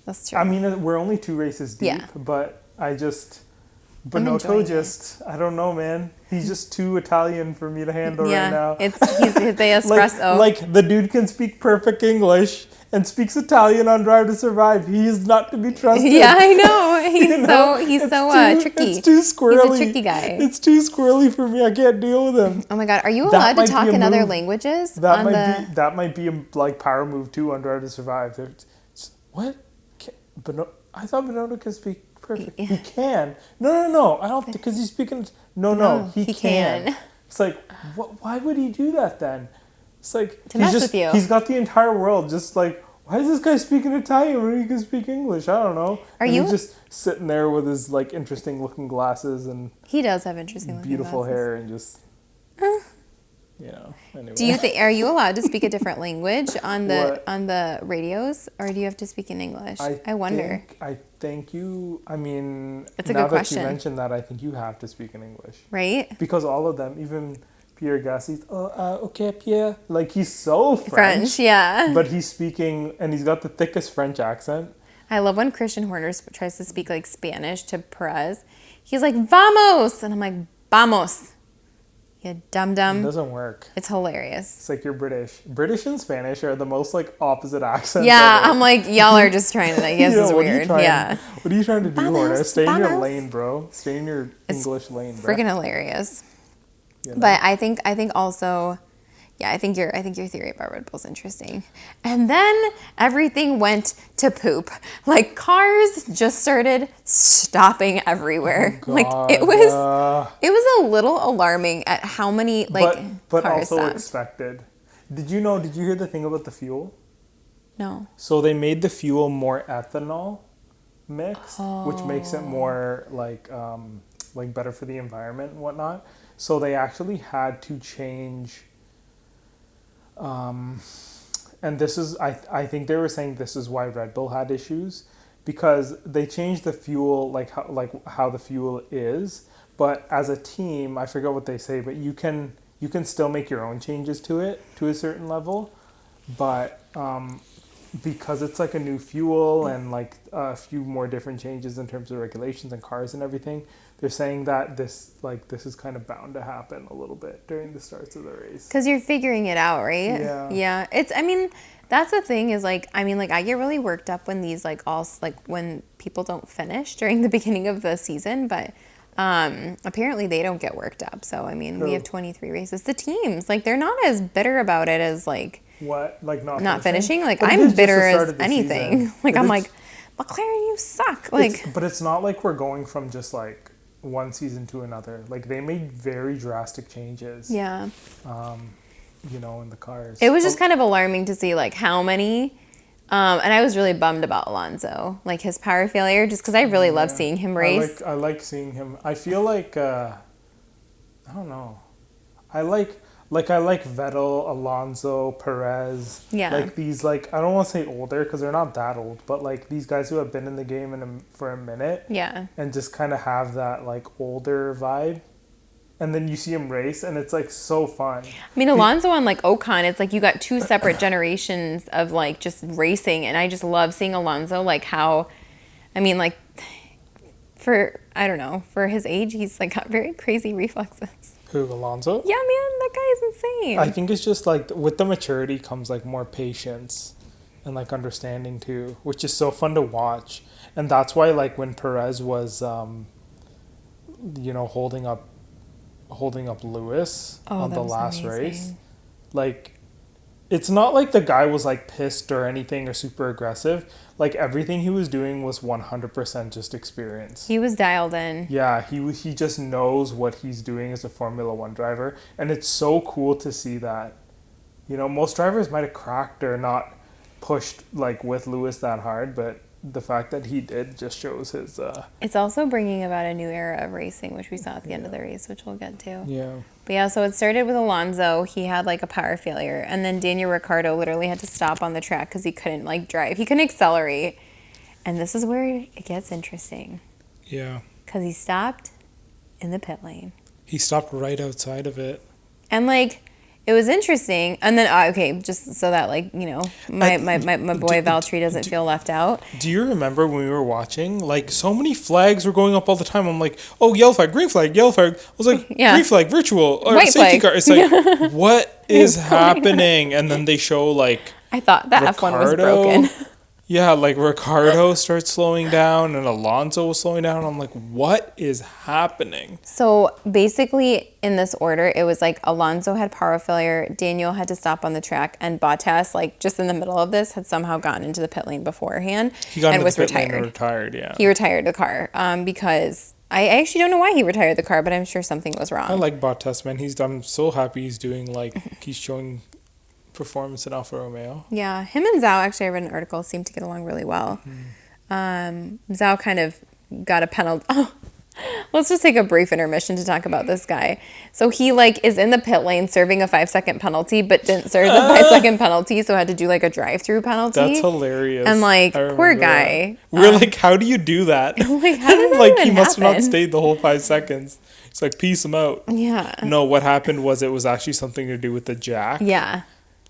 that's true. I mean, we're only 2 races deep, but Binotto just, I don't know, man. He's just too Italian for me to handle right now. He's the espresso. like, the dude can speak perfect English and speaks Italian on Drive to Survive. He is not to be trusted. Yeah, I know. He's so tricky. It's too squirrely. He's a tricky guy. It's too squirrely for me. I can't deal with him. Oh my God. Are you allowed to talk in other languages? That might be a like power move too on Drive to Survive. What? I thought Binotto can speak perfect. Yeah. He can. No. I don't, because he's speaking. No, he can. It's like, why would he do that then? It's like, to mess with you. He's got the entire world just like, why is this guy speaking Italian when he can speak English? I don't know. He's just sitting there with his like interesting looking glasses and he does have interesting looking beautiful glasses. hair and just anyway. Do you think, are you allowed to speak a different language on the radios, or do you have to speak in English? I wonder. I think you, I mean, it's a good question. Now that you mentioned that, I think you have to speak in English. Right? Because all of them, even Pierre Gasly's, okay, Pierre. Like, he's so French. Yeah. But he's speaking, and he's got the thickest French accent. I love when Christian Horner tries to speak, like, Spanish to Perez. He's like, vamos! And I'm like, vamos. You dum-dum. It doesn't work. It's hilarious. It's like you're British. British and Spanish are the most, like, opposite accents. Yeah, I'm like, y'all are just trying to, I guess it's weird. What are you trying to do, Horner? Stay in your lane, bro. Stay in your English lane, bro. Freaking hilarious. You know? But I think also, I think your theory about Red Bull's interesting. And then everything went to poop. Like cars just started stopping everywhere. Oh, like God, it was a little alarming at how many but cars also stopped. expected. Did you hear the thing about the fuel? No. So they made the fuel more ethanol mix, which makes it more like better for the environment and whatnot. So they actually had to change. And this is I think they were saying this is why Red Bull had issues, because they changed the fuel like how the fuel is, but as a team, I forget what they say, but you can still make your own changes to it to a certain level, but because it's like a new fuel and like a few more different changes in terms of regulations and cars and everything, they're saying that this is kind of bound to happen a little bit during the starts of the race. Because you're figuring it out, right? Yeah. Yeah. That's the thing is I get really worked up when these when people don't finish during the beginning of the season, but apparently they don't get worked up. So, we have 23 races. The teams, they're not as bitter about it as What? Like not finishing? But I'm bitter as anything. Season. I'm like, McLaren, you suck. But it's not like we're going from just one season to another. They made very drastic changes. Yeah. In the cars. It was just kind of alarming to see how many. And I was really bummed about Alonso, his power failure, just because I really love seeing him race. I like seeing him. I feel like I don't know. I like Vettel, Alonso, Perez. Yeah. These I don't want to say older because they're not that old, but these guys who have been in the game for a minute. Yeah. And just kind of have that older vibe. And then you see him race, and it's so fun. Alonso on Ocon, it's you got two separate generations of just racing, and I just love seeing Alonso how, for his age, he's got very crazy reflexes. Who, Alonso? Yeah, man, that guy is insane. I think it's just with the maturity comes more patience and understanding too, which is so fun to watch. And that's why when Perez was, holding up Lewis on the last race, it's not the guy was pissed or anything or super aggressive. Everything he was doing was 100% just experience. He was dialed in. Yeah, he just knows what he's doing as a Formula One driver, and it's so cool to see that. Most drivers might have cracked or not pushed with Lewis that hard, but the fact that he did just shows his... It's also bringing about a new era of racing, which we saw at the end of the race, which we'll get to. Yeah. But yeah, so it started with Alonso. He had a power failure. And then Daniel Ricciardo literally had to stop on the track because he couldn't drive. He couldn't accelerate. And this is where it gets interesting. Yeah. Because he stopped in the pit lane. He stopped right outside of it. And it was interesting. And then, okay, just so that my boy Valtteri doesn't feel left out. Do you remember when we were watching, so many flags were going up all the time? I'm like, oh, yellow flag, green flag, yellow flag. I was like, yeah. Green flag, virtual, or white safety flag. car. It's what is happening? And then they show I thought that F1 was broken. Yeah, Ricciardo starts slowing down and Alonso was slowing down. I'm like, what is happening? So basically in this order, it was Alonso had power failure, Daniel had to stop on the track, and Bottas, just in the middle of this, had somehow gotten into the pit lane beforehand and was retired. And retired, yeah. He retired the car because I actually don't know why he retired the car, but I'm sure something was wrong. I like Bottas, man. I'm so happy he's doing he's showing performance in Alfa Romeo. Yeah, him and Zhao, actually, I read an article, seemed to get along really well. Zhao kind of got a penalty. Oh, let's just take a brief intermission to talk about this guy. So he is in the pit lane serving a 5-second penalty, but didn't serve the 5-second penalty, so had to do a drive-through penalty. That's hilarious. And poor guy. We're how do you do that? How did that even he must happen? have not stayed the whole 5 seconds. It's peace him out. Yeah. No, what happened was it was actually something to do with the jack. Yeah.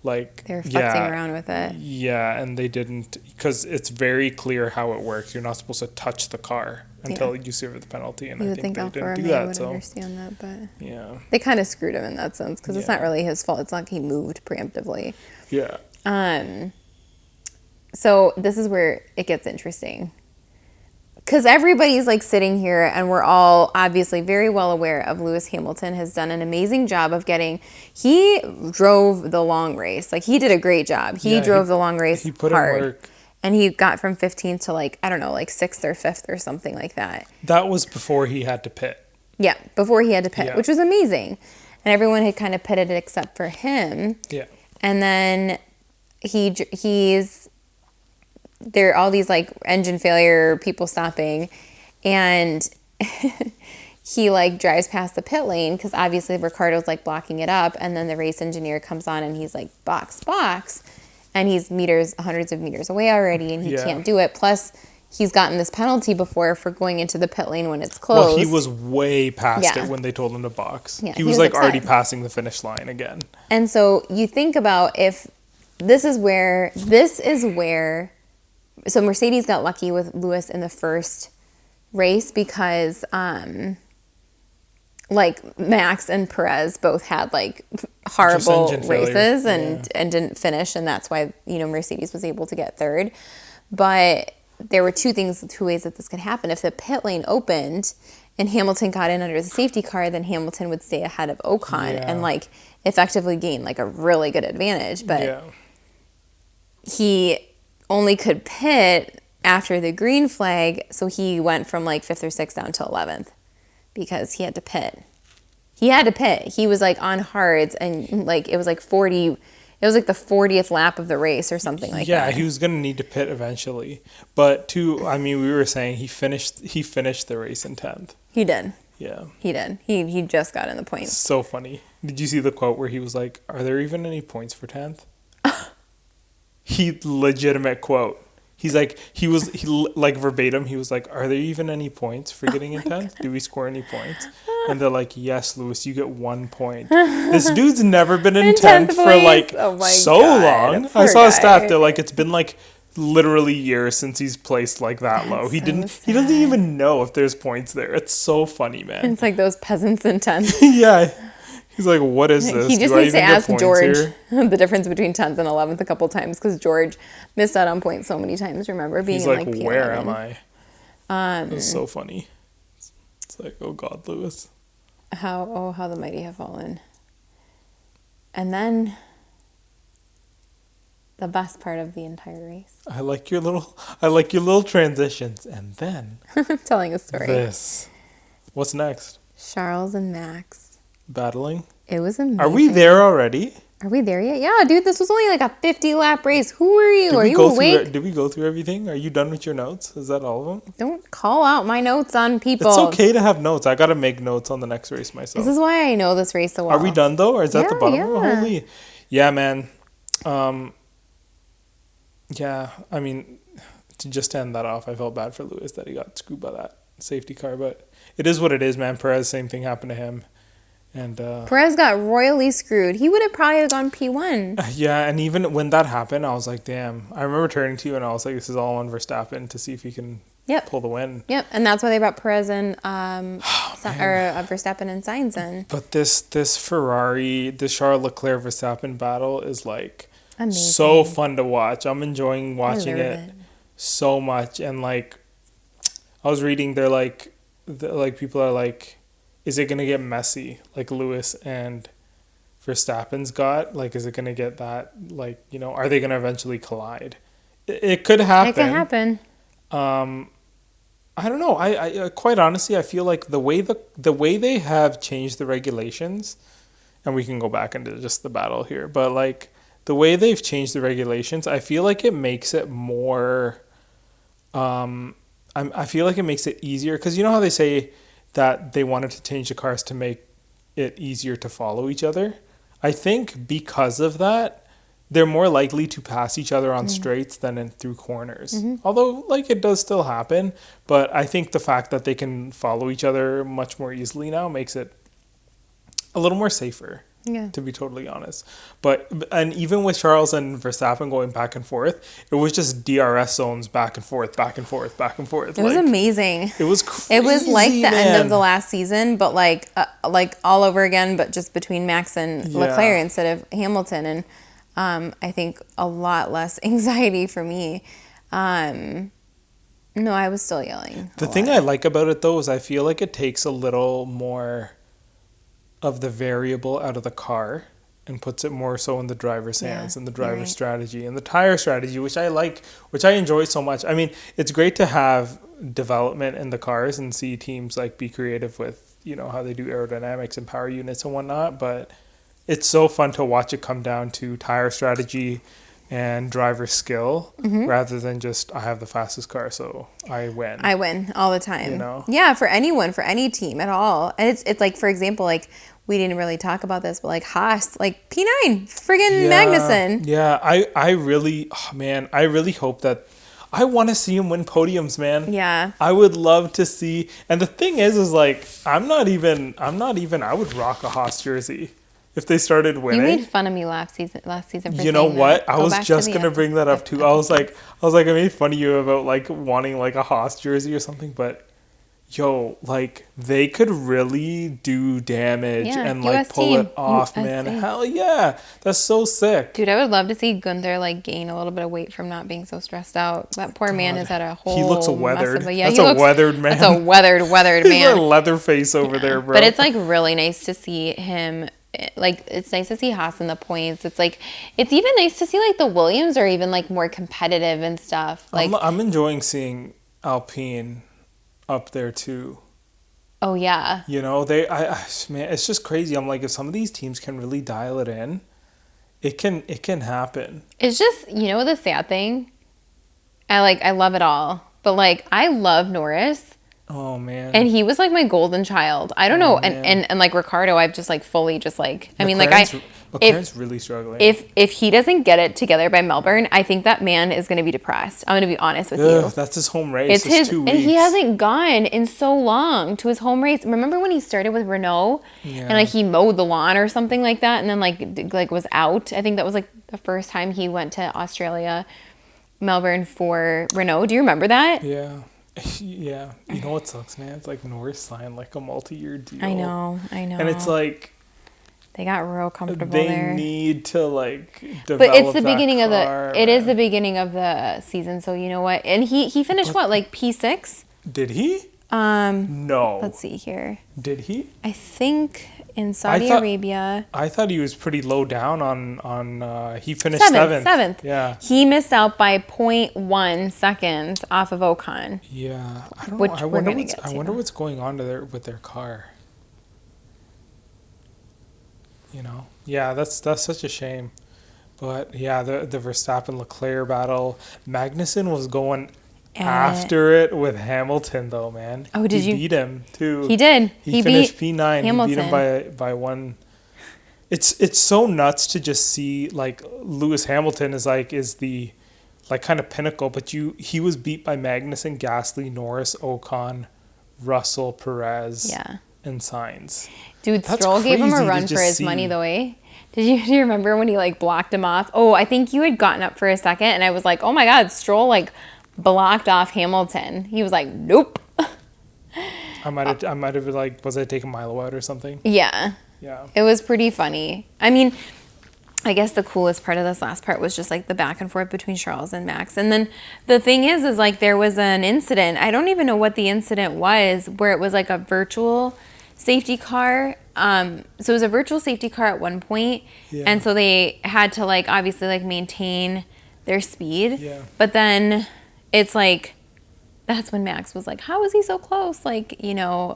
They were futzing around with it. Yeah, and they didn't, because it's very clear how it works. You're not supposed to touch the car until you serve the penalty, and I think they didn't do that. Would understand that, but yeah, they kind of screwed him in that sense because it's not really his fault. It's not like he moved preemptively. Yeah. So this is where it gets interesting. Because everybody's sitting here and we're all obviously very well aware of Lewis Hamilton has done an amazing job of he drove the long race. He did a great job. He drove the long race he put hard. in work. And he got from 15th to like, I don't know, like 6th or 5th or something like that. That was before he had to pit. Yeah, before he had to pit, Yeah. which was amazing. And everyone had kind of pitted except for him. Yeah. And then there are all these like engine failure, people stopping, and he like drives past the pit lane because obviously Ricardo's like blocking it up, and then the race engineer comes on and he's like, box, and he's hundreds of meters away already, and he can't do it. Plus, he's gotten this penalty before for going into the pit lane when it's closed. Well, he was way past it when they told him to box. Yeah, he was like upset. already passing the finish line again. And so you think about if this is where, so Mercedes got lucky with Lewis in the first race because like Max and Perez both had like horrible races and didn't finish, and that's why, you know, Mercedes was able to get third. But there were two ways that this could happen. If the pit lane opened and Hamilton got in under the safety car, then Hamilton would stay ahead of Ocon and like effectively gain like a really good advantage. But he only could pit after the green flag, so he went from like 5th or 6th down to 11th because he had to pit. He was like on hards, and like it was like the 40th lap of the race or something like that. Yeah, he was going to need to pit eventually. But we were saying he finished the race in 10th. He did. Yeah. He did. He just got in the points. So funny. Did you see the quote where he was like, "Are there even any points for 10th?" Legitimate quote. He's like, he like verbatim, he was like, "Are there even any points for getting in 10th? Do we score any points?" And they're like, "Yes, Lewis, you get 1 point." This dude's never been in 10th for like long. I saw a stat. They're like, it's been like literally years since he's placed like that low. He doesn't even know if there's points there. It's so funny, man. It's like those peasants in 10th. Yeah. He's like, what is this? He just needs to ask George the difference between 10th and 11th a couple times, because George missed out on points so many times. Remember being in like P11. Where am I? It's so funny. It's like, oh God, Lewis. How the mighty have fallen. And then the best part of the entire race. I like your little transitions. And then telling a story. This. What's next? Charles and Max. Battling? It was amazing. Are we there already? Are we there yet? Yeah, dude, this was only like a 50-lap race. Who are you? Are you awake? Did we go through everything? Are you done with your notes? Is that all of them? Don't call out my notes on people. It's okay to have notes. I got to make notes on the next race myself. This is why I know this race so well. Are we done, though? Or is that the bottom? Yeah. Oh, holy. Yeah, man. Yeah, I mean, to end that off, I felt bad for Lewis that he got screwed by that safety car. But it is what it is, man. Perez, same thing happened to him. And Perez got royally screwed. He would have probably gone P1. Yeah, and even when that happened, I was like, damn. I remember turning to you and I was like, this is all on Verstappen to see if he can pull the win. Yep, and that's why they brought Perez and Verstappen and Sainz in. But this Ferrari, this Charles Leclerc Verstappen battle is like amazing. So fun to watch. I'm enjoying watching it so much. And like, I was reading, they're like people are like, is it going to get messy like Lewis and Verstappen's got? Like, is it going to get that, like, you know, are they going to eventually collide? It could happen. It could happen. I don't know. I quite honestly, I feel like the way they have changed the regulations, and we can go back into just the battle here, but like the way they've changed the regulations, I feel like it makes it more, I feel like it makes it easier, because you know how they say that they wanted to change the cars to make it easier to follow each other. I think because of that, they're more likely to pass each other on straights than through corners. Mm-hmm. Although, like, it does still happen. But I think the fact that they can follow each other much more easily now makes it a little more safer. Yeah. To be totally honest. And even with Charles and Verstappen going back and forth, it was just DRS zones back and forth, back and forth, back and forth. It was amazing. It was crazy. It was like the end of the last season, but like all over again, but just between Max and Leclerc instead of Hamilton. And I think a lot less anxiety for me. No, I was still yelling. The thing I like about it, though, is I feel like it takes a little more of the variable out of the car and puts it more so in the driver's hands and the driver's right. strategy and the tire strategy, which I like, which I enjoy so much. I mean, it's great to have development in the cars and see teams like be creative with, you know, how they do aerodynamics and power units and whatnot, but it's so fun to watch it come down to tire strategy and driver skill rather than just I have the fastest car, so I win. I win all the time. You know? Yeah, for anyone, for any team at all. And it's like, for example, like we didn't really talk about this, but like Haas, like P9, friggin' Magnussen. Yeah, I really, oh man, I really hope that I want to see him win podiums, man. Yeah. I would love to see. And the thing is like, I would rock a Haas jersey if they started winning. You made fun of me last season for you know saying what? that. I was just going to bring that up too. I was like, I made fun of you about like wanting like a Haas jersey or something, but yo, like they could really do damage and like US pull team. it off, man. Hell yeah. That's so sick. Dude, I would love to see Gunther like gain a little bit of weight from not being so stressed out. That poor man has had a whole He looks weathered. Yeah, that's a weathered man. That's a weathered He's man. a leather face over there, bro. But it's like really nice to see him. Like it's nice to see Haas in the points. It's like it's even nice to see like the Williams are even like more competitive and stuff. Like I'm enjoying seeing Alpine up there too. Oh yeah. You know, man, it's just crazy. I'm like, if some of these teams can really dial it in, it can happen. It's just, you know, the sad thing. I love it all, but like I love Norris. Oh man. And he was like my golden child. I don't know. And like Ricardo, I've just like fully just like I mean like McLaren's really struggling. If he doesn't get it together by Melbourne, I think that man is going to be depressed. I'm going to be honest with you. That's his home race. It's 2 weeks. And he hasn't gone in so long to his home race. Remember when he started with Renault and like he mowed the lawn or something like that, and then like was out. I think that was like the first time he went to Australia, Melbourne for Renault. Do you remember that? Yeah. Yeah. You know what sucks, man? It's like Norris signed like a multi-year deal. I know. And it's like they got real comfortable there. They need to like develop. But it's the beginning of it is the beginning of the season, so you know what? And he finished what, like P6? Did he? No. Let's see here. Did he? I think in Saudi Arabia. I thought he was pretty low down on he finished seventh. Yeah. He missed out by 0.1 seconds off of Ocon. Yeah. I don't know. I wonder what's going on with their car. You know. Yeah, that's such a shame. But yeah, the Verstappen Leclerc battle, Magnussen was going after it with Hamilton though, man. Oh, did you? He beat him too. He did. He finished P9. Hamilton. He beat him by one. It's so nuts to just see like Lewis Hamilton is the like kind of pinnacle, but he was beat by Magnussen, Gasly, Norris, Ocon, Russell, Perez, and Sainz. Dude, Stroll gave him a run for his money though, eh? Do you remember when he like blocked him off? Oh, I think you had gotten up for a second, and I was like, oh my God, Stroll like blocked off Hamilton. He was like, nope. I might have been like, was I taking Milo out or something? Yeah. Yeah. It was pretty funny. I mean, I guess the coolest part of this last part was just like the back and forth between Charles and Max. And then the thing is like there was an incident. I don't even know what the incident was, where it was like a virtual safety car. So it was a virtual safety car at one point. Yeah. And so they had to like obviously like maintain their speed. Yeah. But then it's like that's when Max was like, how is he so close? Like, you know,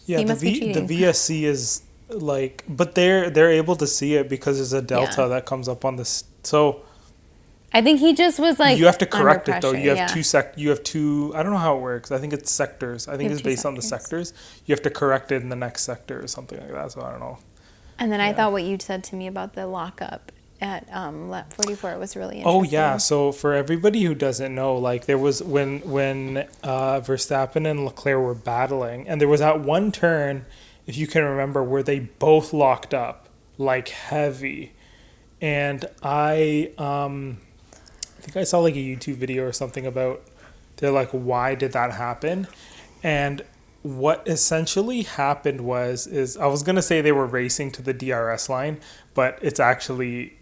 he must be cheating. The VSC is like, but they're able to see it because there's a delta that comes up on this. So I think he just was like, you have to correct it though. Pressure, you have two. I don't know how it works. I think it's sectors. I think it's based on the sectors. You have to correct it in the next sector or something like that. So I don't know. And then I thought what you said to me about the lockup at lap 44 was really interesting. Oh yeah. So for everybody who doesn't know, like there was when Verstappen and Leclerc were battling, and there was that one turn, if you can remember, where they both locked up like heavy, and I think I saw like a YouTube video or something about they're like, why did that happen? And what essentially happened is I was gonna say they were racing to the DRS line, but it's actually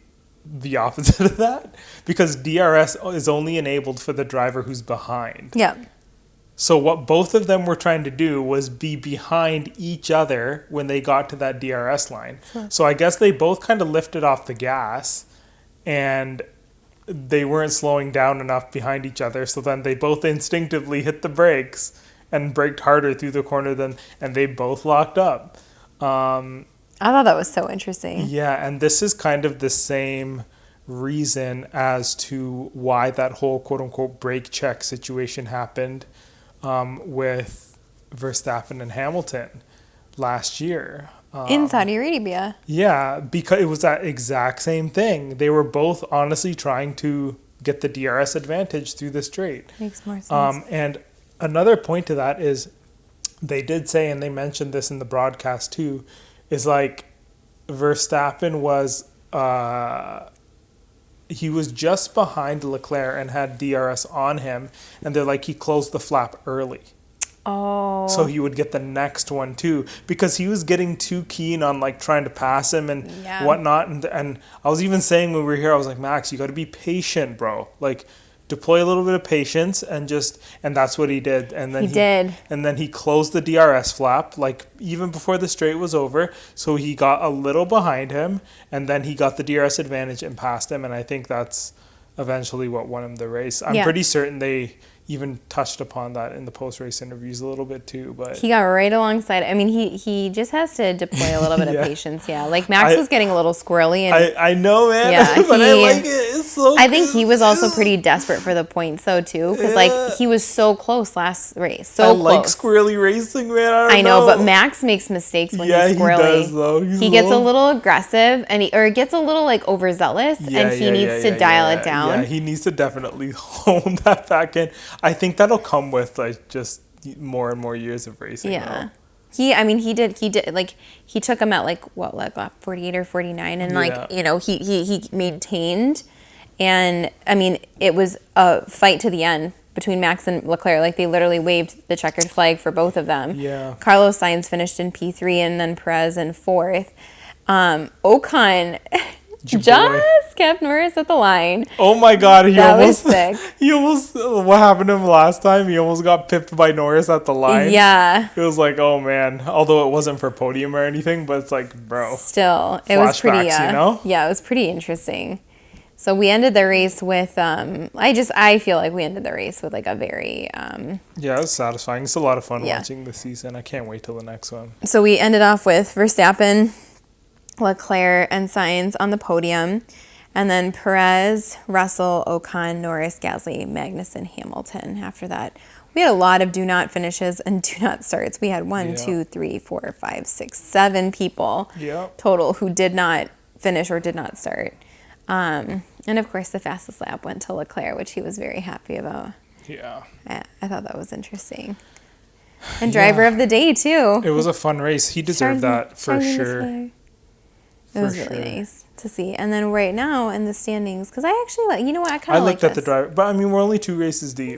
the opposite of that, because DRS is only enabled for the driver who's behind. Yeah. So what both of them were trying to do was be behind each other when they got to that DRS line. So I guess they both kind of lifted off the gas and they weren't slowing down enough behind each other. So then they both instinctively hit the brakes and braked harder through the corner and they both locked up. I thought that was so interesting. Yeah, and this is kind of the same reason as to why that whole quote-unquote brake check situation happened with Verstappen and Hamilton last year. In Saudi Arabia. Yeah, because it was that exact same thing. They were both honestly trying to get the DRS advantage through the straight. Makes more sense. And another point to that is they did say, and they mentioned this in the broadcast too, is like Verstappen was he was just behind Leclerc and had DRS on him, and they're like he closed the flap early. Oh. So he would get the next one too, because he was getting too keen on like trying to pass him and whatnot. And I was even saying when we were here, I was like, Max, you got to be patient, bro. Like deploy a little bit of patience and that's what he did. And then and then he closed the DRS flap like even before the straight was over. So he got a little behind him and then he got the DRS advantage and passed him. And I think that's eventually what won him the race. I'm pretty certain they even touched upon that in the post-race interviews a little bit too, but he got right alongside. I mean, he just has to deploy a little bit of patience. Yeah, like Max was getting a little squirrely, and I know, man. Yeah, but I like it. It's so. I think he was also pretty desperate for the points, though, too, because like he was so close last race. I like squirrely racing, man. I know, but Max makes mistakes when he's squirrely. He does, though. He gets a little aggressive, and he gets a little like overzealous, and he needs to dial it down. Yeah, he needs to definitely hone that back in. I think that'll come with like just more and more years of racing. Yeah. Though. He did like he took him at like what, like 48 or 49, and like he maintained, and I mean it was a fight to the end between Max and Leclerc. Like they literally waved the checkered flag for both of them. Yeah. Carlos Sainz finished in P3 and then Perez in 4th. Ocon just kept Norris at the line. Oh my God, that was sick. What happened to him last time? He almost got pipped by Norris at the line. Yeah. It was like, oh man, although it wasn't for podium or anything, but it's like, bro. Still, it was pretty, yeah, it was pretty interesting. So we ended the race with, I feel like we ended the race with like a very... yeah, it was satisfying. It's a lot of fun watching this season. I can't wait till the next one. So we ended off with Verstappen, Leclerc, and Sainz on the podium. And then Perez, Russell, Ocon, Norris, Gasly, Magnussen, Hamilton. After that, we had a lot of do not finishes and do not starts. We had 7 people total who did not finish or did not start. And of course, the fastest lap went to Leclerc, which he was very happy about. Yeah. I thought that was interesting. And driver of the day, too. It was a fun race. He deserved that for sure. It was really nice to see. And then right now in the standings, because I actually like, you know what, I kind of like looked at the driver, but I mean, we're only 2 races deep.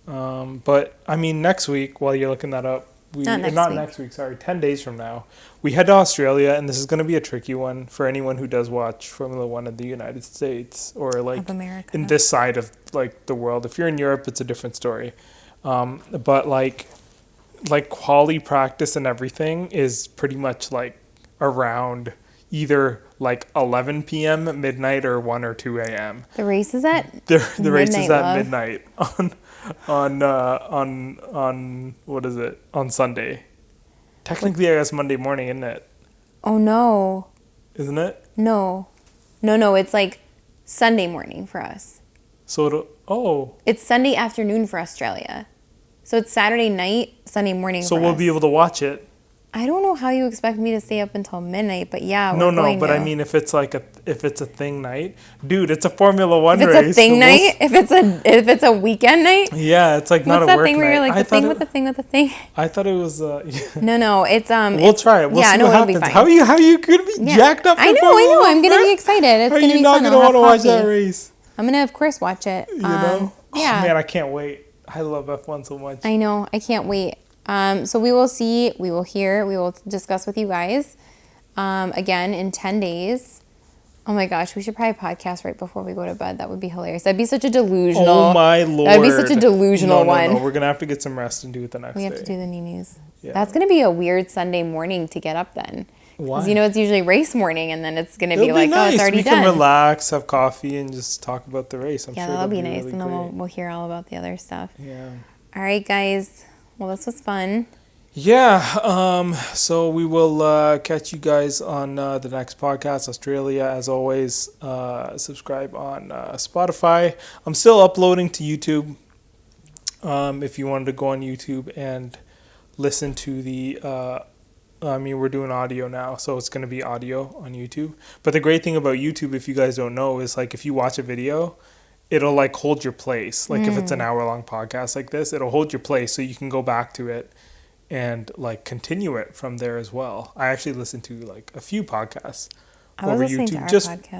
But I mean, next week, while you're looking that up, next week, 10 days from now, we head to Australia, and this is going to be a tricky one for anyone who does watch Formula One in the United States or like in this side of like the world. If you're in Europe, it's a different story. But like quali practice and everything is pretty much like around either like 11 p.m., midnight, or 1 or 2 a.m. The race is at the race is at midnight on what is it, on Sunday. Technically, I guess Monday morning, isn't it? Oh no, isn't it? No, it's like Sunday morning for us. So it's Sunday afternoon for Australia, so it's Saturday night, Sunday morning. So we'll be able to watch it. I don't know how you expect me to stay up until midnight, but yeah, but I mean, if it's a thing night, dude, it's a Formula One race. If it's a thing night, if it's a weekend night, yeah, it's like not a work night. What's that thing where you're like the thing with the thing with the thing? I thought it was. No, it's We'll try it. We'll see what happens. It'll be fine. How are you gonna be jacked up? I know. I'm gonna be excited. It's gonna be fun. How are you not gonna want to watch that race? I'm gonna, of course, watch it. Yeah. Oh, man, I can't wait. I love F1 so much. I know. I can't wait. So we will see, we will hear, we will discuss with you guys again in 10 days Oh my gosh, we should probably podcast right before we go to bed. That would be hilarious. That'd be such a delusional. Oh my Lord. That'd be such a delusional one. No. We're going to have to get some rest and do it the next day. We have to do the Ninis. Yeah. That's going to be a weird Sunday morning to get up then. Why? Because, you know, it's usually race morning and then it's going to be It'll like, nice. oh, it's already done. We can relax, have coffee, and just talk about the race. I'm yeah, sure that'll be nice. really and then great. we'll hear all about the other stuff. Yeah. All right, guys. Well, this was fun. Yeah, so we will catch you guys on the next podcast, Australia. As always, subscribe on Spotify. I'm still uploading to YouTube. If you wanted to go on YouTube and listen to the, we're doing audio now, so it's going to be audio on YouTube. But the great thing about YouTube, if you guys don't know, is like if you watch a video, it'll like hold your place. Like if it's an hour-long podcast like this, it'll hold your place so you can go back to it and like continue it from there as well. I actually listen to like a few podcasts over YouTube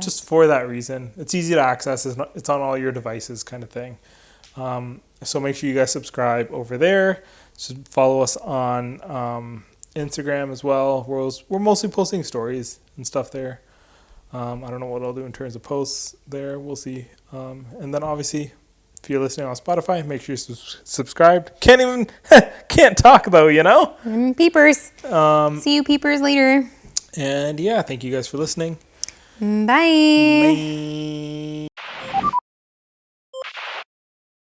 just for that reason. It's easy to access. It's on all your devices kind of thing. So make sure you guys subscribe over there. So follow us on Instagram as well. We're mostly posting stories and stuff there. I don't know what I'll do in terms of posts there. We'll see. And then obviously, if you're listening on Spotify, make sure you're subscribed. Can't talk though, you know? Peepers. See you peepers later. And yeah, thank you guys for listening. Bye. Bye.